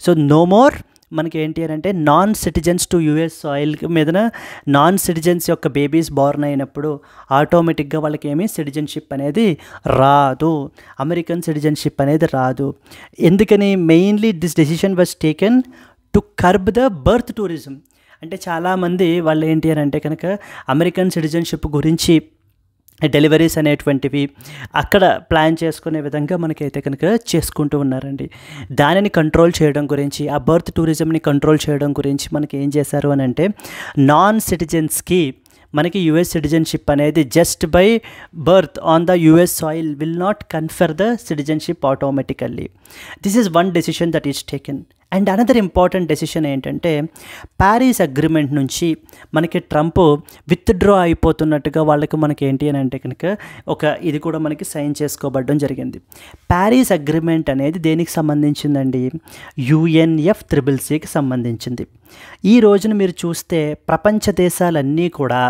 సో నో మోర్ మనకి ఏంటి అని అంటే non citizens to US soil మీదన నాన్ సిటిజన్స్ యొక్క బేబీస్ బోర్న్ అయినప్పుడు ఆటోమేటిక్గా వాళ్ళకి ఏమీ సిటిజన్షిప్ అనేది రాదు, అమెరికన్ సిటిజన్షిప్ అనేది రాదు. ఎందుకని? Mainly this decision was taken to curb the birth tourism. అంటే చాలామంది వాళ్ళు ఏంటి అని అంటే కనుక అమెరికన్ సిటిజన్షిప్ గురించి డెలివరీస్ అనేటువంటివి అక్కడ ప్లాన్ చేసుకునే విధంగా మనకైతే కనుక చేసుకుంటూ ఉన్నారండి. దానిని కంట్రోల్ చేయడం గురించి, ఆ బర్త్ టూరిజంని కంట్రోల్ చేయడం గురించి మనకి ఏం చేశారు అని అంటే నాన్ సిటిజన్స్కి మనకి యుఎస్ సిటిజన్షిప్ అనేది just by birth on the US soil will not confer the citizenship automatically. This is one decision that is taken. And another important decision ఏంటంటే ప్యారిస్ అగ్రిమెంట్ నుంచి మనకి ట్రంప్ విత్డ్రా అయిపోతున్నట్టుగా వాళ్ళకి మనకి ఏంటి అని అంటే కనుక ఇది కూడా మనకి సైన్ చేసుకోబడడం జరిగింది. ప్యారిస్ అగ్రిమెంట్ అనేది దేనికి సంబంధించిందండి? UNFCCCకి సంబంధించింది. ఈ రోజున మీరు చూస్తే ప్రపంచ దేశాలన్నీ కూడా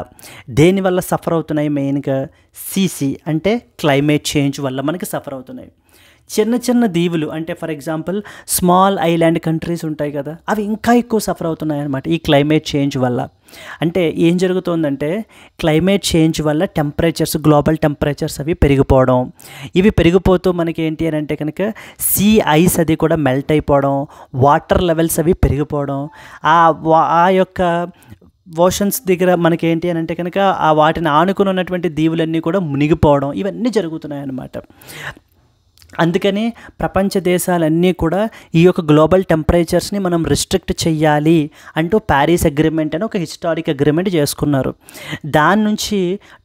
దేనివల్ల సఫర్ అవుతున్నాయి? మెయిన్గా CC అంటే క్లైమేట్ చేంజ్ వల్ల మనకి సఫర్ అవుతున్నాయి. చిన్న చిన్న దీవులు అంటే for example small island countries ఉంటాయి కదా, అవి ఇంకా ఎక్కువ సఫర్ అవుతున్నాయి అన్నమాట ఈ క్లైమేట్ చేంజ్ వల్ల. అంటే ఏం జరుగుతుందంటే క్లైమేట్ చేంజ్ వల్ల టెంపరేచర్స్, గ్లోబల్ టెంపరేచర్స్ అవి పెరిగిపోవడం, ఇవి పెరిగిపోతూ మనకి ఏంటి అని అంటే కనుక సీ ఐస్ అది కూడా మెల్ట్ అయిపోవడం, వాటర్ లెవెల్స్ అవి పెరిగిపోవడం, ఆ యొక్క ఓషన్స్ దగ్గర మనకి ఏంటి అని అంటే కనుక ఆ వాటిని ఆనుకుని ఉన్నటువంటి దీవులన్నీ కూడా మునిగిపోవడం, ఇవన్నీ జరుగుతున్నాయి అన్నమాట. అందుకని ప్రపంచ దేశాలన్నీ కూడా ఈ యొక్క గ్లోబల్ టెంపరేచర్స్ని మనం రిస్ట్రిక్ట్ చేయాలి అంటూ ప్యారిస్ అగ్రిమెంట్ అని ఒక హిస్టారిక్ అగ్రిమెంట్ చేసుకున్నారు. దాని నుంచి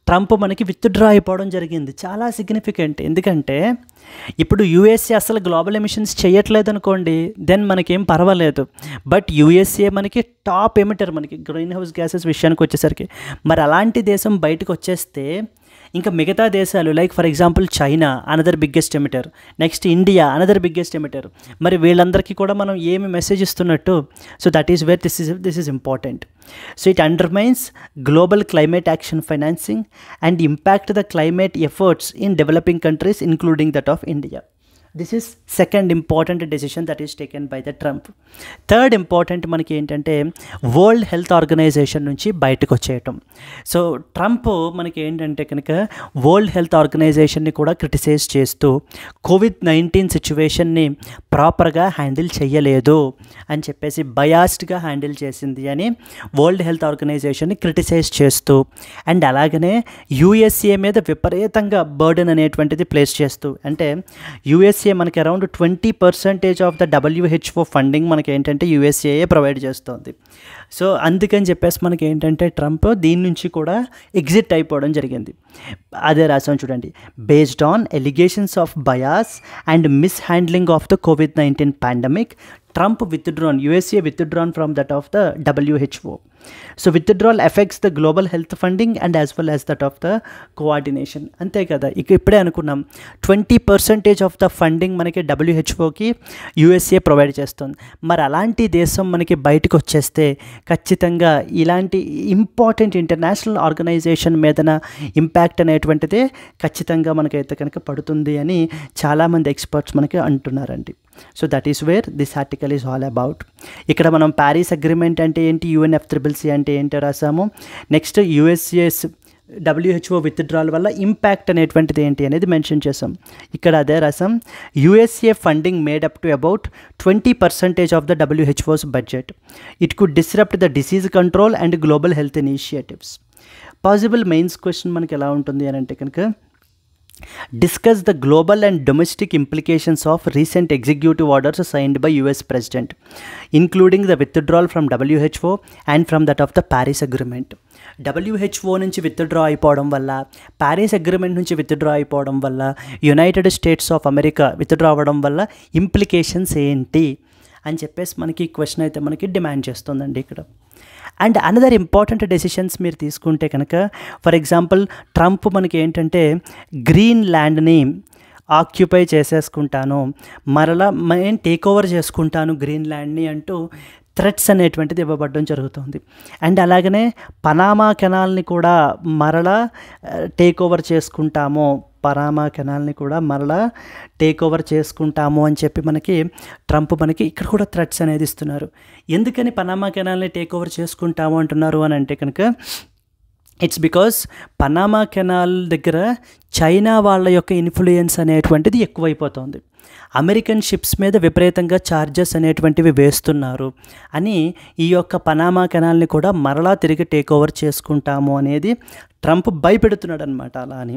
ట్రంప్ మనకి విత్డ్రా అయిపోవడం జరిగింది. చాలా సిగ్నిఫికెంట్. ఎందుకంటే ఇప్పుడు USA అసలు గ్లోబల్ ఎమిషన్స్ చేయట్లేదు అనుకోండి, దెన్ మనకేం పర్వాలేదు. బట్ USA మనకి టాప్ ఎమిటర్, మనకి గ్రీన్ హౌస్ గ్యాసెస్ విషయానికి వచ్చేసరికి. మరి అలాంటి దేశం బయటకు వచ్చేస్తే ఇంకా మిగతా దేశాలు like for example China another biggest emitter, next India another biggest emitter, మరి వీళ్ళందరికీ కూడా మనం ఏమి మెసేజ్ ఇస్తున్నట్టు? So that is where this is important. So it undermines global climate action financing and impact the climate efforts in developing countries including that of India. This is second important decision that is taken by the Trump. Third important మనకి ఏంటంటే world health organisation నుంచి బయటకు వచ్చేయటం. So Trump మనకి ఏంటంటే కనుక world health ఆర్గనైజేషన్ని కూడా criticise చేస్తూ COVID-19 సిచ్యువేషన్ని ప్రాపర్గా హ్యాండిల్ చేయలేదు అని చెప్పేసి, బయాస్డ్గా హ్యాండిల్ చేసింది అని వరల్డ్ హెల్త్ ఆర్గనైజేషన్ని క్రిటిసైజ్ చేస్తూ, అండ్ అలాగనే USA మీద విపరీతంగా బర్డెన్ అనేటువంటిది ప్లేస్ చేస్తూ, అంటే USA మనకి around 20% of the WHO funding మనకి ఏంటంటే USA ప్రొవైడ్ చేస్తుంది. సో అందుకని చెప్పేసి మనకి ఏంటంటే ట్రంప్ దీని నుంచి కూడా ఎగ్జిట్ అయిపోవడం జరిగింది. అదే రాసాం చూడండి. Based on allegations of bias and miss handling of the COVID-19 pandemic, Trump withdrawn, USA withdrawn from that of the WHO. So withdrawal affects the global health funding and as well as that of the coordination. అంతే కదా, ఇప్పుడే అనుకున్నాం 20% of the funding మనకి WHOకి USA provide చేస్తుంది. మరి అలాంటి దేశం మనకి బయటకు వచ్చేస్తే ఖచ్చితంగా ఇలాంటి ఇంపార్టెంట్ ఇంటర్నేషనల్ ఆర్గనైజేషన్ మీదన ఇంపాక్ట్ అనేటువంటిదే ఖచ్చితంగా మనకైతే కనుక పడుతుంది అని చాలామంది ఎక్స్పర్ట్స్ మనకి అంటున్నారండి. So that is where this article is all about. ఇక్కడ మనం ప్యారిస్ అగ్రిమెంట్ అంటే ఏంటి, UNFCCC అంటే ఏంటో రాసాము. నెక్స్ట్ US WHO విత్డ్రాల్ వల్ల ఇంపాక్ట్ అనేటువంటిది ఏంటి అనేది మెన్షన్ చేసాం. ఇక్కడ అదే రాసాం. USA funding made up to about 20% of the WHO's budget. It could disrupt the disease control and global health initiatives. Possible mains question మనకి ఎలా ఉంటుంది అని అంటే కనుక, discuss the global and domestic implications of recent executive orders signed by US President, including the withdrawal from WHO and from that of the Paris Agreement. WHO నుంచి withdraw అయిపోవడం వల్ల, Paris agreement నుంచి విత్డ్రా అయిపోవడం వల్ల, United States of America withdraw అవ్వడం వల్ల implications ఏంటి అని చెప్పేసి మనకి క్వశ్చన్ అయితే మనకి డిమాండ్ చేస్తుందండి ఇక్కడ. అండ్ అనదర్ ఇంపార్టెంట్ డెసిషన్స్ మీరు తీసుకుంటే కనుక, ఫర్ ఎగ్జాంపుల్ ట్రంప్ మనకి ఏంటంటే గ్రీన్ ల్యాండ్ని ఆక్యుపై చేసేసుకుంటాను, మరలా నేను టేక్ ఓవర్ చేసుకుంటాను గ్రీన్ ల్యాండ్ని అంటూ థ్రెట్స్ అనేటువంటిది ఇవ్వబడడం జరుగుతుంది. అండ్ అలాగనే పనామా కెనాల్ని కూడా మరలా టేక్ ఓవర్ చేసుకుంటాము, పనామా కెనాల్ని కూడా మరలా టేక్ ఓవర్ చేసుకుంటాము అని చెప్పి మనకి ట్రంప్ మనకి ఇక్కడ కూడా థ్రెట్స్ అనేది ఇస్తున్నారు. ఎందుకని పనామా కెనాల్ని టేక్ ఓవర్ చేసుకుంటాము అంటున్నారు అని అంటే కనుక ఇట్స్ బికాస్ పనామా కెనాల్ దగ్గర చైనా వాళ్ళ యొక్క ఇన్ఫ్లుయెన్స్ అనేటువంటిది ఎక్కువైపోతుంది. అమెరికన్ షిప్స్ మీద విపరీతంగా ఛార్జెస్ అనేటువంటివి వేస్తున్నారు అని ఈ యొక్క పనామా కెనాల్ని కూడా మరలా తిరిగి టేక్ ఓవర్ చేసుకుంటాము అనేది ట్రంప్ భయపెడుతున్నాడు అనమాట. అలా అని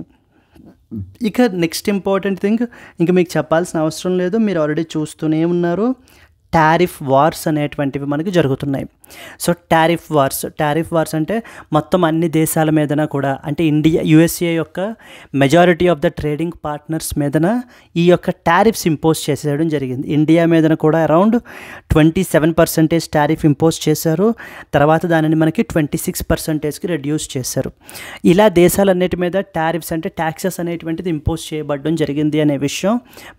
ఇక నెక్స్ట్ ఇంపార్టెంట్ థింగ్ ఇంకా మీకు చెప్పాల్సిన అవసరం లేదు, మీరు ఆల్రెడీ చూస్తూనే ఉన్నారు. టారిఫ్ వార్స్ అనేటువంటివి మనకి జరుగుతున్నాయి. సో టారిఫ్ వార్స్ అంటే మొత్తం అన్ని దేశాల మీదన కూడా అంటే యుఎస్ఏ యొక్క majority of the trading partners మీదన ఈ యొక్క టారిఫ్స్ ఇంపోజ్ చేసేయడం జరిగింది. ఇండియా మీదన కూడా అరౌండ్ 27% టారిఫ్ ఇంపోజ్ చేశారు. తర్వాత దానిని మనకి 26%కి రెడ్యూస్ చేశారు. ఇలా దేశాలన్నిటి మీద టారిఫ్స్ అంటే ట్యాక్సెస్ అనేటువంటిది ఇంపోజ్ చేయబడడం జరిగింది అనే విషయం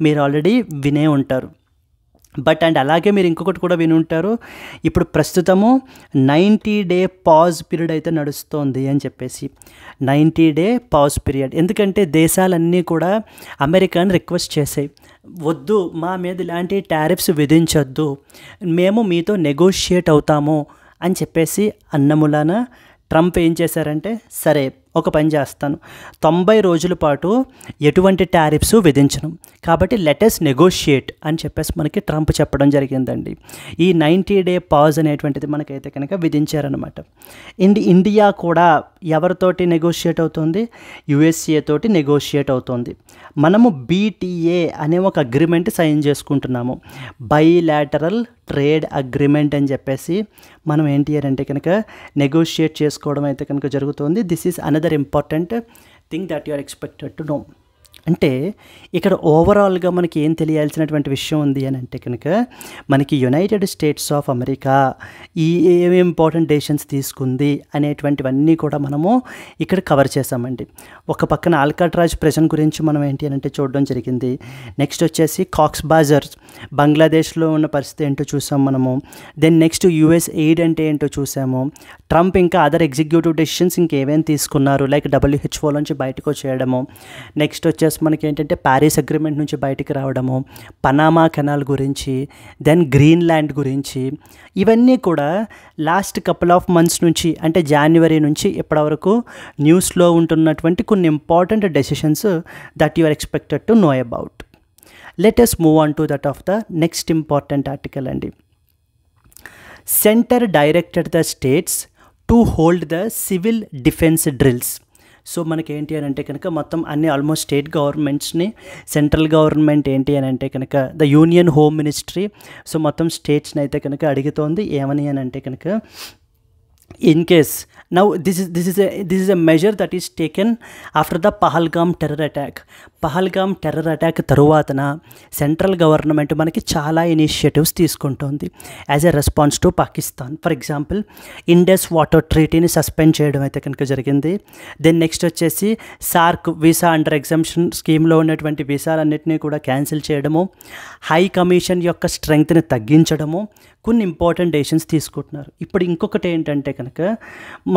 మీరు ఆల్రెడీ వినే ఉంటారు. బట్ అండ్ అలాగే మీరు ఇంకొకటి కూడా విని ఉంటారు, ఇప్పుడు ప్రస్తుతము 90 డే పాజ్ పీరియడ్ అయితే నడుస్తోంది అని చెప్పేసి. 90 డే పాజ్ పీరియడ్ ఎందుకంటే దేశాలన్నీ కూడా అమెరికాని రిక్వెస్ట్ చేసాయి, వద్దు మా మీద ఇలాంటి టారిఫ్స్ విధించొద్దు, మేము మీతో నెగోషియేట్ అవుతాము అని చెప్పేసి అన్నములాన ట్రంప్ ఏం చేశారంటే సరే ఒక పని చేస్తాను, 90 రోజుల పాటు ఎటువంటి టారిఫ్స్ విధించను, కాబట్టి లెటెస్ నెగోషియేట్ అని చెప్పేసి మనకి ట్రంప్ చెప్పడం జరిగిందండి. ఈ 90 డే పాజ్ అనేటువంటిది మనకైతే కనుక విధించారనమాట. ఇండియా కూడా ఎవరితోటి నెగోషియేట్ అవుతుంది? యుఎస్ఏ తోటి నెగోషియేట్ అవుతుంది. మనము BTA అనే ఒక అగ్రిమెంట్ సైన్ చేసుకుంటున్నాము, బైలాటరల్ ట్రేడ్ అగ్రిమెంట్ అని చెప్పేసి మనం ఏంటి అంటే కనుక నెగోషియేట్ చేసుకోవడం అయితే కనుక జరుగుతుంది. This is another important thing that you are expected to know. అంటే ఇక్కడ ఓవరాల్గా మనకి ఏం తెలియాల్సినటువంటి విషయం ఉంది అని అంటే కనుక మనకి యునైటెడ్ స్టేట్స్ ఆఫ్ అమెరికా ఏమేమి ఇంపార్టెంట్ డెసిషన్స్ తీసుకుంది అనేటువంటివన్నీ కూడా మనము ఇక్కడ కవర్ చేసామండి. ఒక పక్కన ఆల్కాట్రాజ్ ప్రెజన్ గురించి మనం ఏంటి అంటే చూడడం జరిగింది. నెక్స్ట్ వచ్చేసి కాక్స్ బాజర్ బంగ్లాదేశ్లో ఉన్న పరిస్థితి ఏంటో చూసాం మనము. దెన్ నెక్స్ట్ యుఎస్ ఎయిడ్ అంటే ఏంటో చూసాము. ట్రంప్ ఇంకా అదర్ ఎగ్జిక్యూటివ్ డెసిషన్స్ ఇంకేమేమి తీసుకున్నారు, లైక్ WHO నుంచి బయటకు వచ్చేయడము. నెక్స్ట్ వచ్చేసి మనకి ఏంటంటే ప్యారిస్ అగ్రిమెంట్ నుంచి బయటికి రావడము, పనామా కెనాల్ గురించి, దెన్ గ్రీన్లాండ్ గురించి, ఇవన్నీ కూడా లాస్ట్ కపుల్ ఆఫ్ మంత్స్ నుంచి అంటే జనవరి నుంచి ఇప్పటివరకు న్యూస్లో ఉంటున్నటువంటి కొన్ని important decisions that you are expected to know about. Let us move on to that of the next important article అండి. Centre directed the states to hold the civil defence drills. So మనకి ఏంటి అని అంటే కనుక మొత్తం అన్ని almost state గవర్నమెంట్స్ని central government ఏంటి అని అంటే కనుక the union home ministry so మొత్తం స్టేట్స్ని అయితే కనుక అడుగుతోంది ఏమని అని అంటే కనుక in case now this is a measure that is taken after the Pahalgam terror attack తరువాతన సెంట్రల్ గవర్నమెంట్ మనకి చాలా ఇనిషియేటివ్స్ తీసుకుంటుంది as a response to Pakistan. For example Indus water ట్రీటీని సస్పెండ్ చేయడం అయితే కనుక జరిగింది. దెన్ నెక్స్ట్ వచ్చేసి సార్క్ వీసా అండర్ ఎగ్జామ్షన్ స్కీమ్లో ఉన్నటువంటి వీసాలన్నింటినీ కూడా క్యాన్సిల్ చేయడము, హై కమిషన్ యొక్క స్ట్రెంగ్త్ని తగ్గించడము, కొన్ని ఇంపార్టెంట్ డెసిషన్స్ తీసుకుంటున్నారు. ఇప్పుడు ఇంకొకటి ఏంటంటే కనుక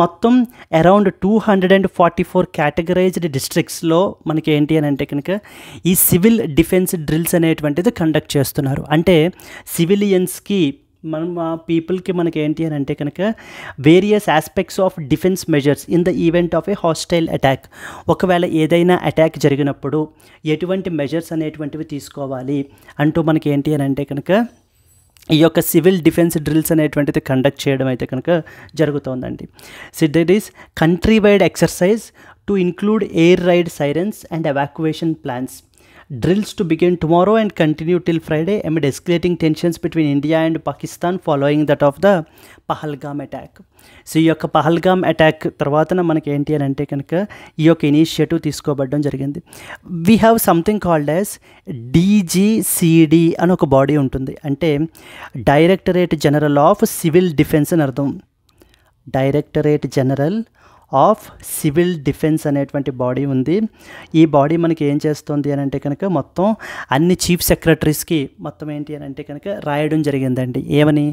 మొత్తం అరౌండ్ 244 కేటగరైజ్డ్ డిస్ట్రిక్ట్స్లో మనకి ఏంటి అని అంటే కనుక ఈ సివిల్ డిఫెన్స్ డ్రిల్స్ అనేటువంటిది కండక్ట్ చేస్తున్నారు. అంటే సివిలియన్స్కి మా పీపుల్కి మనకి ఏంటి అని అంటే కనుక various aspects of defence measures in the event of A hostile attack. ఒకవేళ ఏదైనా అటాక్ జరిగినప్పుడు ఎటువంటి మెజర్స్ అనేటువంటివి తీసుకోవాలి అంటూ మనకి ఏంటి అని అంటే కనుక ఈ యొక్క సివిల్ డిఫెన్స్ డ్రిల్స్ అనేటువంటిది కండక్ట్ చేయడం అయితే కనుక జరుగుతోందండి. So that is country wide exercise to include air raid sirens and evacuation plans. Drills to begin tomorrow and continue till Friday amid escalating tensions between India and Pakistan following that of the Pahalgam attack. So ఈ యొక్క Pahalgam attack తర్వాతన మనకి ఏంటి అని అంటే కనుక ఈ యొక్క ఇనిషియేటివ్ తీసుకోబడడం జరిగింది. We have something called as DGCD అని ఒక బాడీ ఉంటుంది. అంటే directorate general of civil defence అని అర్థం. Directorate general of civil defence అనేటువంటి బాడీ ఉంది. ఈ బాడీ మనకి ఏం చేస్తుంది అని అంటే కనుక మొత్తం అన్ని చీఫ్ సెక్రటరీస్కి మొత్తం ఏంటి అని అంటే కనుక రాయడం జరిగిందండి. ఏమని?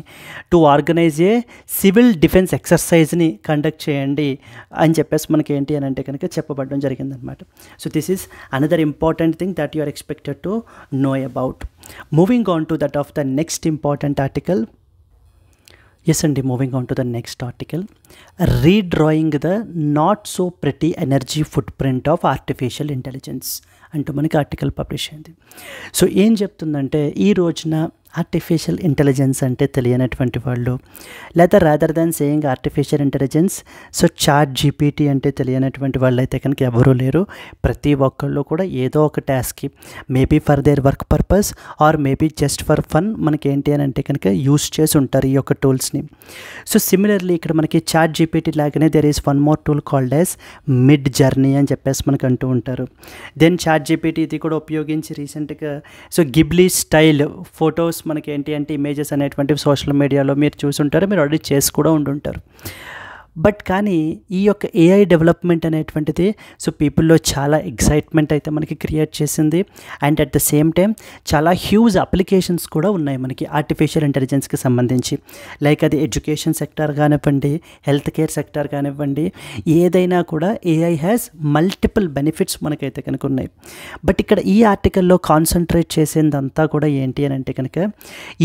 To organise a civil defence ఎక్సర్సైజ్ని కండక్ట్ చేయండి అని చెప్పేసి మనకి ఏంటి అని అంటే కనుక చెప్పబడడం జరిగిందనమాట. So this is another important thing that you are expected to know about. Moving on to that of the next important article. Yes, and moving on to the next article, redrawing the not so pretty energy footprint of artificial intelligence అంటూ మనకి article publish అయింది. So ఏం చెప్తుందంటే, ఈ రోజున artificial intelligence అంటే తెలియనటువంటి వాళ్ళు, లేదా rather than saying artificial intelligence, so ChatGPT అంటే తెలియనటువంటి వాళ్ళు అయితే కనుక ఎవరూ లేరు. ప్రతి ఒక్కళ్ళు కూడా ఏదో ఒక టాస్క్కి maybe for their work purpose or maybe just for fun మనకి ఏంటి అని అంటే కనుక యూస్ చేసి ఉంటారు ఈ యొక్క టూల్స్ని. సో సిమిలర్లీ ఇక్కడ మనకి చాట్ జీపీటీ లాగానే there is one more tool called as mid journey అని చెప్పేసి మనకు అంటూ ఉంటారు. దెన్ చాట్ జీపీటీ ఇది కూడా ఉపయోగించి రీసెంట్గా సో గిబ్లీ స్టైల్ ఫొటోస్ మనకి ఏంటి అంటే ఇమేజెస్ అనేటువంటివి సోషల్ మీడియాలో మీరు చూసుంటారు, మీరు ఆల్రెడీ చేసి కూడా ఉండుంటారు. బట్ కానీ ఈ యొక్క ఏఐ డెవలప్మెంట్ అనేటువంటిది సో పీపుల్లో చాలా ఎక్సైట్మెంట్ అయితే మనకి క్రియేట్ చేసింది. And at the same time చాలా హ్యూజ్ అప్లికేషన్స్ కూడా ఉన్నాయి మనకి ఆర్టిఫిషియల్ ఇంటెలిజెన్స్కి సంబంధించి. లైక్ అది ఎడ్యుకేషన్ సెక్టార్ కానివ్వండి, హెల్త్ కేర్ సెక్టార్ కానివ్వండి, ఏదైనా కూడా ఏఐ హ్యాస్ మల్టిపుల్ బెనిఫిట్స్ మనకైతే కనుక ఉన్నాయి. బట్ ఇక్కడ ఈ ఆర్టికల్లో కాన్సన్ట్రేట్ చేసేదంతా కూడా ఏంటి అని అంటే కనుక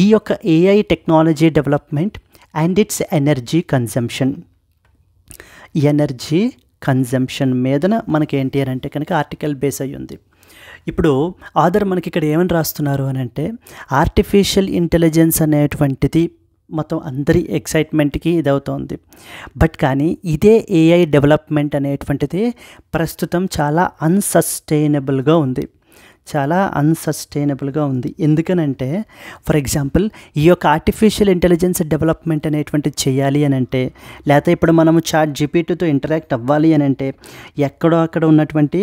ఈ యొక్క AI technology development and its energy consumption మీదన మనకి ఏంటి అని అంటే కనుక ఆర్టికల్ బేస్ అయ్యి ఉంది. ఇప్పుడు ఆథర్ మనకి ఇక్కడ ఏమని రాస్తున్నారు అని అంటే, ఆర్టిఫిషియల్ ఇంటెలిజెన్స్ అనేటువంటిది మొత్తం అందరి ఎక్సైట్మెంట్కి ఇదవుతోంది. బట్ కానీ ఇదే ఏఐ డెవలప్మెంట్ అనేటువంటిది ప్రస్తుతం చాలా అన్సస్టైనబుల్గా ఉంది. ఎందుకనంటే ఫర్ ఎగ్జాంపుల్ ఈ యొక్క ఆర్టిఫిషియల్ ఇంటెలిజెన్స్ డెవలప్మెంట్ అనేటువంటిది చేయాలి అని అంటే, లేకపోతే ఇప్పుడు మనము చాట్ జీపీటీతో ఇంటరాక్ట్ అవ్వాలి అని అంటే ఎక్కడో అక్కడ ఉన్నటువంటి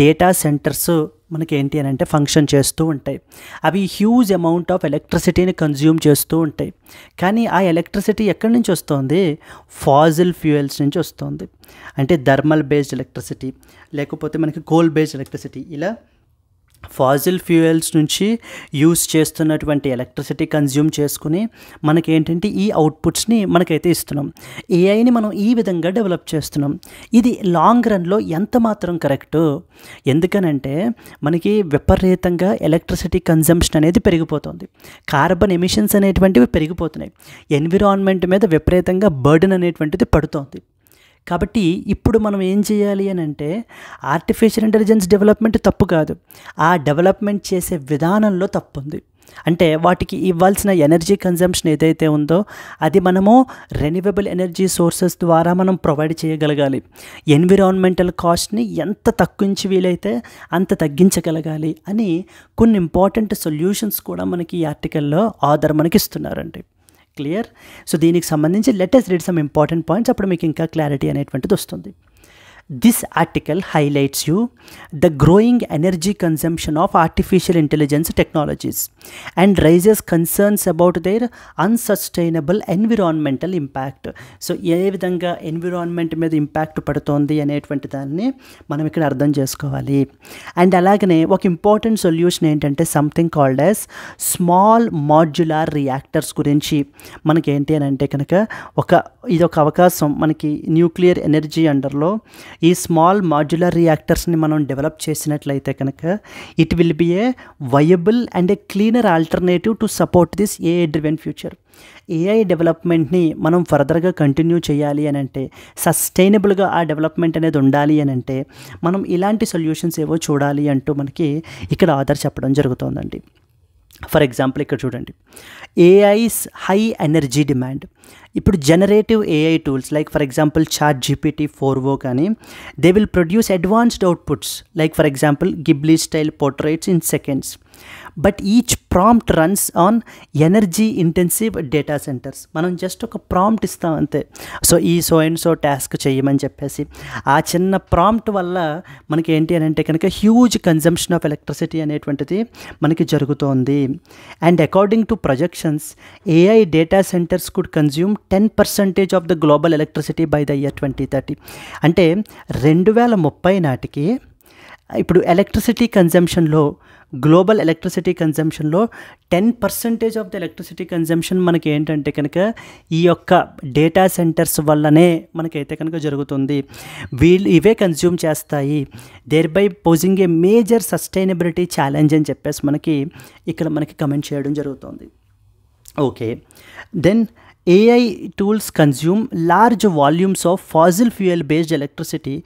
డేటా సెంటర్స్ మనకి ఏంటి అని అంటే ఫంక్షన్ చేస్తూ ఉంటాయి. అవి హ్యూజ్ అమౌంట్ ఆఫ్ ఎలక్ట్రిసిటీని కన్జ్యూమ్ చేస్తూ ఉంటాయి. కానీ ఆ ఎలక్ట్రిసిటీ ఎక్కడి నుంచి వస్తుంది? ఫాజిల్ ఫ్యూయల్స్ నుంచి వస్తుంది. అంటే థర్మల్ బేస్డ్ ఎలక్ట్రిసిటీ, లేకపోతే మనకి కోల్ బేస్డ్ ఎలక్ట్రిసిటీ, ఇలా ఫాజిల్ ఫ్యూయల్స్ నుంచి యూస్ చేస్తున్నటువంటి ఎలక్ట్రిసిటీ కన్జ్యూమ్ చేసుకుని మనకి ఏంటంటే ఈ అవుట్పుట్స్ని మనకైతే ఇస్తున్నాం. ఏఐని మనం ఈ విధంగా డెవలప్ చేస్తున్నాం. ఇది లాంగ్ రన్లో ఎంత మాత్రం కరెక్టు? ఎందుకనంటే మనకి విపరీతంగా ఎలక్ట్రిసిటీ కన్జంప్షన్ అనేది పెరిగిపోతుంది. కార్బన్ ఎమిషన్స్ అనేటువంటివి పెరిగిపోతున్నాయి. ఎన్విరాన్మెంట్ మీద విపరీతంగా బర్డెన్ అనేటువంటిది పడుతోంది. కాబట్టి ఇప్పుడు మనం ఏం చేయాలి అని అంటే, ఆర్టిఫిషియల్ ఇంటెలిజెన్స్ డెవలప్మెంట్ తప్పు కాదు, ఆ డెవలప్మెంట్ చేసే విధానంలో తప్పు ఉంది. అంటే వాటికి ఇవ్వాల్సిన ఎనర్జీ కన్జంప్షన్ ఏదైతే ఉందో అది మనము రెన్యూవబుల్ ఎనర్జీ సోర్సెస్ ద్వారా మనం ప్రొవైడ్ చేయగలగాలి. ఎన్విరాన్మెంటల్ కాస్ట్ని ఎంత తగ్గించి వీలైతే అంత తగ్గించగలగాలి అని కొన్ని ఇంపార్టెంట్ సొల్యూషన్స్ కూడా మనకి ఈ ఆర్టికల్లో ఆథర్ మనకి ఇస్తున్నారండి. క్లియర్? సో దీనికి సంబంధించి let us read some important points, అప్పుడు మీకు ఇంకా క్లారిటీ అనేటువంటిది వస్తుంది. This article highlights you the growing energy consumption of artificial intelligence technologies and raises concerns about their unsustainable environmental impact. So ఏ విధంగా ఎన్విరాన్మెంట్ మీద ఇంపాక్ట్ పడుతోంది అనేటువంటి దాన్ని మనం ఇక్కడ అర్థం చేసుకోవాలి. అండ్ అలాగనే ఒక ఇంపార్టెంట్ సొల్యూషన్ ఏంటంటే something called as small modular reactors గురించి మనకి ఏంటి అని అంటే కనుక ఇదొక అవకాశం మనకి న్యూక్లియర్ ఎనర్జీ అండర్లో ఈ స్మాల్ మాడ్యులర్ రియాక్టర్స్ని మనం డెవలప్ చేసినట్లయితే కనుక it will be a viable and a cleaner alternative to support this AI driven future. AI డెవలప్మెంట్ని మనం ఫర్దర్గా కంటిన్యూ చేయాలి అని అంటే, సస్టైనబుల్గా ఆ డెవలప్మెంట్ అనేది ఉండాలి అని అంటే మనం ఇలాంటి సొల్యూషన్స్ ఏవో చూడాలి అంటూ మనకి ఇక్కడ ఆథర్ చెప్పడం జరుగుతోందండి. ఫర్ ఎగ్జాంపుల్ ఇక్కడ చూడండి, ఏఐస్ హై ఎనర్జీ డిమాండ్. ఇప్పుడు generative AI tools like for example ChatGPT 4o కానీ they will produce advanced outputs like for example Ghibli style portraits in seconds. But each prompt runs on energy intensive data centres. మనం just ఒక prompt ఇస్తాం అంతే. So and so task చేయమని చెప్పేసి ఆ చిన్న prompt వల్ల మనకి ఏంటి అని అంటే కనుక హ్యూజ్ కన్జంప్షన్ ఆఫ్ ఎలక్ట్రిసిటీ అనేటువంటిది మనకి జరుగుతోంది. And according to projections AI data centres could consume 10% of the global electricity by the year 2030. అంటే 2030 నాటికి ఇప్పుడు ఎలక్ట్రిసిటీ కన్జంప్షన్లో, గ్లోబల్ ఎలక్ట్రిసిటీ కన్జంప్షన్లో 10% ఆఫ్ ద ఎలక్ట్రిసిటీ కన్జంప్షన్ మనకి ఏంటంటే కనుక ఈ యొక్క డేటా సెంటర్స్ వల్లనే మనకైతే కనుక జరుగుతుంది. ఇవే కన్జ్యూమ్ చేస్తాయి, thereby posing a major sustainability challenge అని చెప్పేసి మనకి ఇక్కడ మనకి కమెంట్ చేయడం జరుగుతుంది. Okay, then AI tools consume large volumes of fossil fuel based electricity,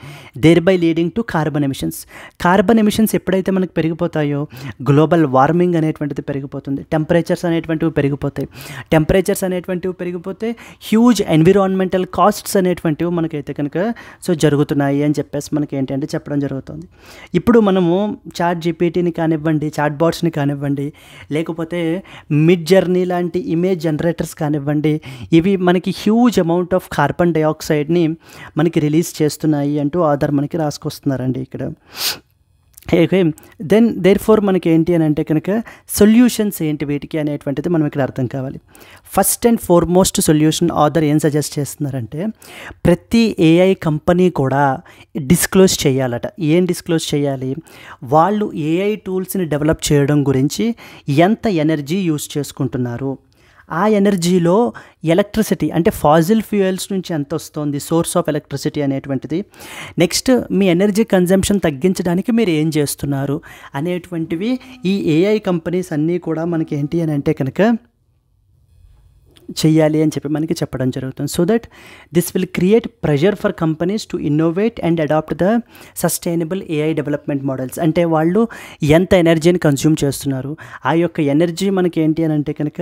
thereby leading to carbon emissions. Carbon emissions ఎప్పుడైతే మనకు పెరిగిపోతాయో గ్లోబల్ వార్మింగ్ అనేటువంటిది పెరిగిపోతుంది, టెంపరేచర్స్ అనేటువంటివి పెరిగిపోతే హ్యూజ్ ఎన్విరాన్మెంటల్ కాస్ట్స్ అనేటువంటివి మనకైతే కనుక జరుగుతున్నాయి అని చెప్పేసి మనకి ఏంటంటే చెప్పడం జరుగుతుంది. ఇప్పుడు మనము చాట్ జీపీటీని కానివ్వండి, చాట్ బాట్స్ని కానివ్వండి, లేకపోతే మిడ్ జర్నీ లాంటి ఇమేజ్ జనరేటర్స్ కానివ్వండి, ఇవి మనకి హ్యూజ్ అమౌంట్ ఆఫ్ కార్బన్ డైఆక్సైడ్ని మనకి రిలీజ్ చేస్తున్నాయి అంటూ ఆధార్ మనకి రాసుకొస్తున్నారండి ఇక్కడ. ఓకే, దెన్ దేర్ ఫోర్ మనకి ఏంటి అని అంటే కనుక సొల్యూషన్స్ ఏంటి వీటికి అనేటువంటిది మనం ఇక్కడ అర్థం కావాలి. First and foremost solution Aadhaar ఏం సజెస్ట్ చేస్తున్నారంటే ప్రతి AI కంపెనీ కూడా డిస్క్లోజ్ చేయాలట. ఏం డిస్క్లోజ్ చేయాలి? వాళ్ళు AI టూల్స్ని డెవలప్ చేయడం గురించి ఎంత ఎనర్జీ యూజ్ చేసుకుంటున్నారు, ఆ ఎనర్జీలో ఎలక్ట్రిసిటీ అంటే ఫాజిల్ ఫ్యూయల్స్ నుంచి ఎంత వస్తుంది, సోర్స్ ఆఫ్ ఎలక్ట్రిసిటీ అనేటువంటిది, నెక్స్ట్ మీ ఎనర్జీ కన్జంప్షన్ తగ్గించడానికి మీరు ఏం చేస్తున్నారు అనేటువంటివి ఈ AI కంపెనీస్ అన్నీ కూడా మనకి ఏంటి అని అంటే కనుక చెయ్యాలి అని చెప్పి మనకి చెప్పడం జరుగుతుంది. So that this will create pressure for companies to innovate and adapt the sustainable AI development models. అంటే వాళ్ళు ఎంత ఎనర్జీని కన్స్యూమ్ చేస్తున్నారు, ఆ యొక్క ఎనర్జీ మనకి ఏంటి అని అంటే కనుక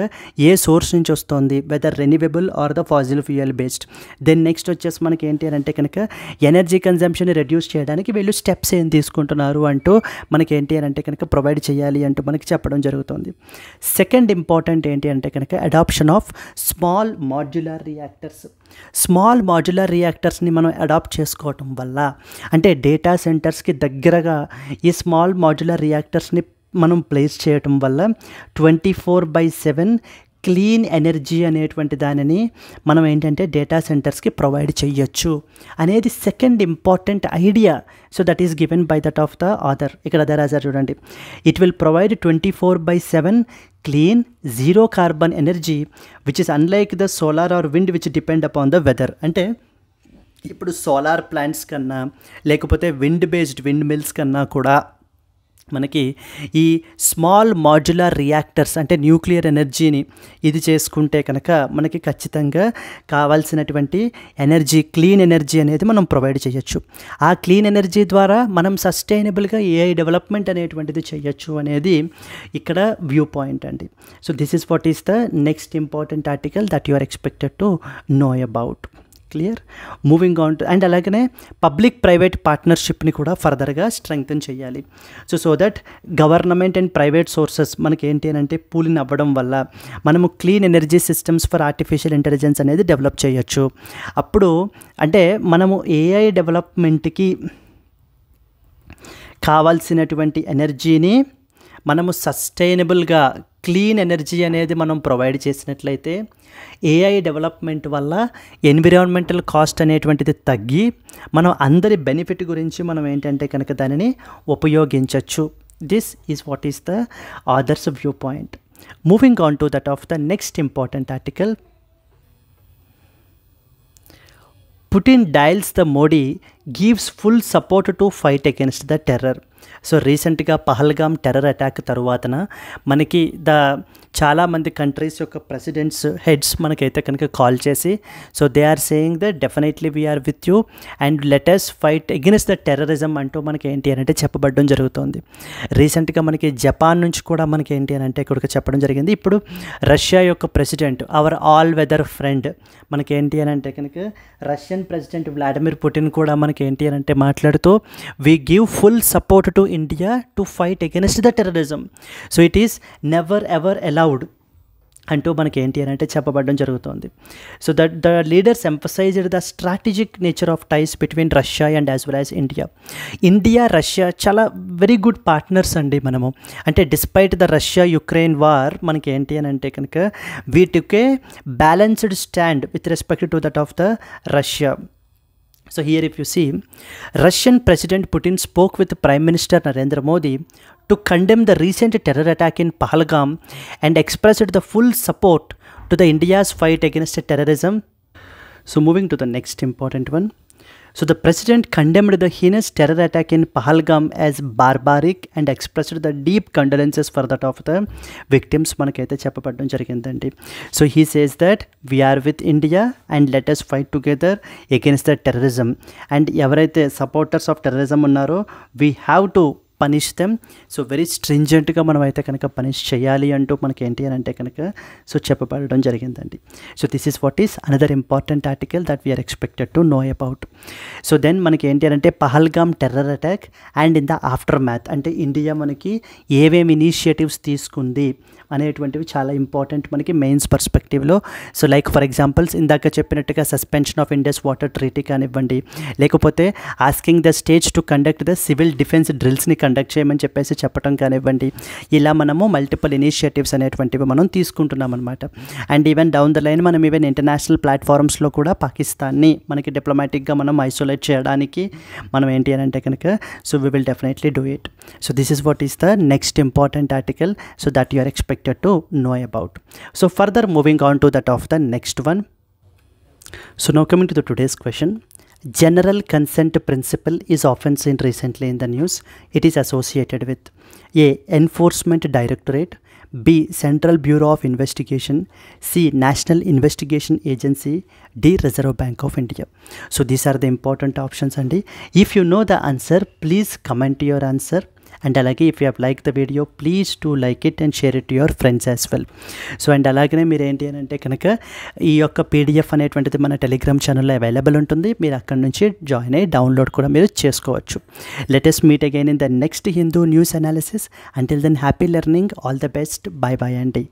ఏ సోర్స్ నుంచి వస్తుంది, whether renewable or the fossil fuel based. Then next వచ్చేసి మనకి ఏంటి అని అంటే కనుక ఎనర్జీ కన్జంప్షన్ని రెడ్యూస్ చేయడానికి వీళ్ళు స్టెప్స్ ఏం తీసుకుంటున్నారు అంటూ మనకి ఏంటి అని అంటే కనుక ప్రొవైడ్ చేయాలి అంటూ మనకి చెప్పడం జరుగుతుంది. సెకండ్ ఇంపార్టెంట్ ఏంటి అంటే కనుక అడాప్షన్ ఆఫ్ స్మాల్ మాడ్యులర్ రియాక్టర్స్ని మనం అడాప్ట్ చేసుకోవటం వల్ల, అంటే డేటా సెంటర్స్కి దగ్గరగా ఈ స్మాల్ మాడ్యులర్ రియాక్టర్స్ని మనం ప్లేస్ చేయటం వల్ల 24/7 క్లీన్ ఎనర్జీ అనేటువంటి దానిని మనం ఏంటంటే డేటా సెంటర్స్కి ప్రొవైడ్ చేయొచ్చు అనేది second important idea. So that is given by that of the author. ఇక్కడ అదే రాశారు చూడండి, it will provide 24/7 clean zero carbon energy which is unlike the solar or wind which depend upon the weather. అంటే ఇప్పుడు solar plants కన్నా లేకపోతే wind based wind mills కన్నా కూడా మనకి ఈ స్మాల్ మాడ్యులర్ రియాక్టర్స్ అంటే న్యూక్లియర్ ఎనర్జీని ఇది చేసుకుంటే కనుక మనకి ఖచ్చితంగా కావాల్సినటువంటి ఎనర్జీ, క్లీన్ ఎనర్జీ అనేది మనం ప్రొవైడ్ చేయొచ్చు. ఆ క్లీన్ ఎనర్జీ ద్వారా మనం సస్టైనబుల్గా AI డెవలప్మెంట్ అనేటువంటిది చేయొచ్చు అనేది ఇక్కడ వ్యూ పాయింట్ అండి. So this is what is the next important article that you are expected to know about. Clear, moving on to and అలాగనే పబ్లిక్ ప్రైవేట్ పార్ట్నర్షిప్ని కూడా ఫర్దర్గా స్ట్రెంగ్తన్ చేయాలి. So that government and private sources మనకి ఏంటి అని అంటే పూలిన్ అవ్వడం వల్ల మనము clean energy systems for artificial intelligence అనేది డెవలప్ చేయొచ్చు. అప్పుడు అంటే మనము AI డెవలప్మెంట్కి కావాల్సినటువంటి ఎనర్జీని మనము సస్టైనబుల్గా క్లీన్ ఎనర్జీ అనేది మనం ప్రొవైడ్ చేసినట్లయితే AI డెవలప్మెంట్ వల్ల ఎన్విరాన్మెంటల్ కాస్ట్ అనేటువంటిది తగ్గి మనం అందరి బెనిఫిట్ గురించి మనం ఏంటంటే కనుక దానిని ఉపయోగించవచ్చు. This is what is the authors view point. Moving on to that of the next important article. Putin dials the Modi gives full support to fight against the terror. So రీసెంట్గా Pahalgam terror attack తరువాతన మనకి చాలామంది countries యొక్క presidents heads మనకైతే కనుక call చేసి so they are saying that definitely we're with you and let us fight against the terrorism అంటూ మనకి ఏంటి అని అంటే చెప్పబడడం జరుగుతుంది. రీసెంట్గా మనకి జపాన్ నుంచి కూడా మనకి ఏంటి అని అంటే ఇక్కడికి చెప్పడం జరిగింది. ఇప్పుడు రష్యా యొక్క president our all weather friend మనకి ఏంటి అని అంటే కనుక రష్యన్ ప్రెసిడెంట్ వ్లాడిమిర్ పుటిన్ కూడా మనకి ఏంటి అని అంటే మాట్లాడుతూ we give full support to India to fight against the terrorism. So it is never ever allowed అంటూ మనకి ఏంటి అని అంటే చెప్పబడడం జరుగుతుంది. So that the leaders emphasised the strategic nature of ties between Russia and as well as India Russia చాలా very good partners అండి మనము. అంటే despite the Russia Ukraine war మనకి ఏంటి అని అంటే కనుక వీటికే balanced stand with respect to that of the Russia. So here if you see, Russian President Putin spoke with Prime Minister Narendra Modi to condemn the recent terror attack in Pahalgam and expressed the full support to the India's fight against terrorism. So moving to the next important one. So the president condemned the heinous terror attack in Pahalgam as barbaric and expressed the deep condolences for that of the victims మనకైతే చెప్పబడడం జరిగిందండి. So he says that we are with India and let us fight together against the terrorism. And ఎవరైతే supporters of terrorism ఉన్నారో we have to punish them. So very స్ట్రింజెంట్గా మనం అయితే కనుక punish చేయాలి అంటూ మనకి ఏంటి అని అంటే కనుక సో చెప్పబడడం జరిగిందండి. So this is what is another important article that we are expected to know about. So then మనకి ఏంటి అని అంటే Pahalgam terror attack and in the aftermath అంటే ఇండియా మనకి ఏమేమి ఇనిషియేటివ్స్ తీసుకుంది అనేటువంటివి చాలా ఇంపార్టెంట్ మనకి మెయిన్స్ పర్స్పెక్టివ్లో. సో లైక్ ఫర్ ఎగ్జాంపుల్స్ ఇందాక చెప్పినట్టుగా suspension of India's water treaty కానివ్వండి, లేకపోతే asking the states to conduct the civil defence డ్రిల్స్ని కండక్ట్ చేయమని చెప్పేసి చెప్పడం కానివ్వండి, ఇలా మనము మల్టిపుల్ ఇనిషియేటివ్స్ అనేటువంటివి మనం తీసుకుంటున్నాం అనమాట. And even down the line మనం ఈవెన్ ఇంటర్నేషనల్ ప్లాట్ఫామ్స్లో కూడా పాకిస్తాన్ని మనకి డిప్లొమాటిక్గా మనం ఐసోలేట్ చేయడానికి మనం ఏంటి అని అంటే కనుక so we will definitely do it. So this is what is the next important article so that you are expected to know about. So further moving on to that of the next one. So now coming to the today's question. General consent principle is often seen recently in the news. It is associated with A. Enforcement Directorate, B. Central Bureau of Investigation, C. National Investigation Agency, D. Reserve Bank of India. So these are the important options and if you know the answer please comment your answer. And అలాగే if you have like the video please to like it and share it to your friends as well. So and అలాగనే మీరు ఏంటి అని అంటే కనుక ఈ యొక్క PDF అనేటువంటిది మన టెలిగ్రామ్ ఛానల్లో అవైలబుల్ ఉంటుంది. మీరు అక్కడ నుంచి జాయిన్ అయ్యి డౌన్లోడ్ కూడా మీరు చేసుకోవచ్చు. Let us meet again in the next Hindu news analysis. Until then, happy learning. All the best. Bye bye, Andy.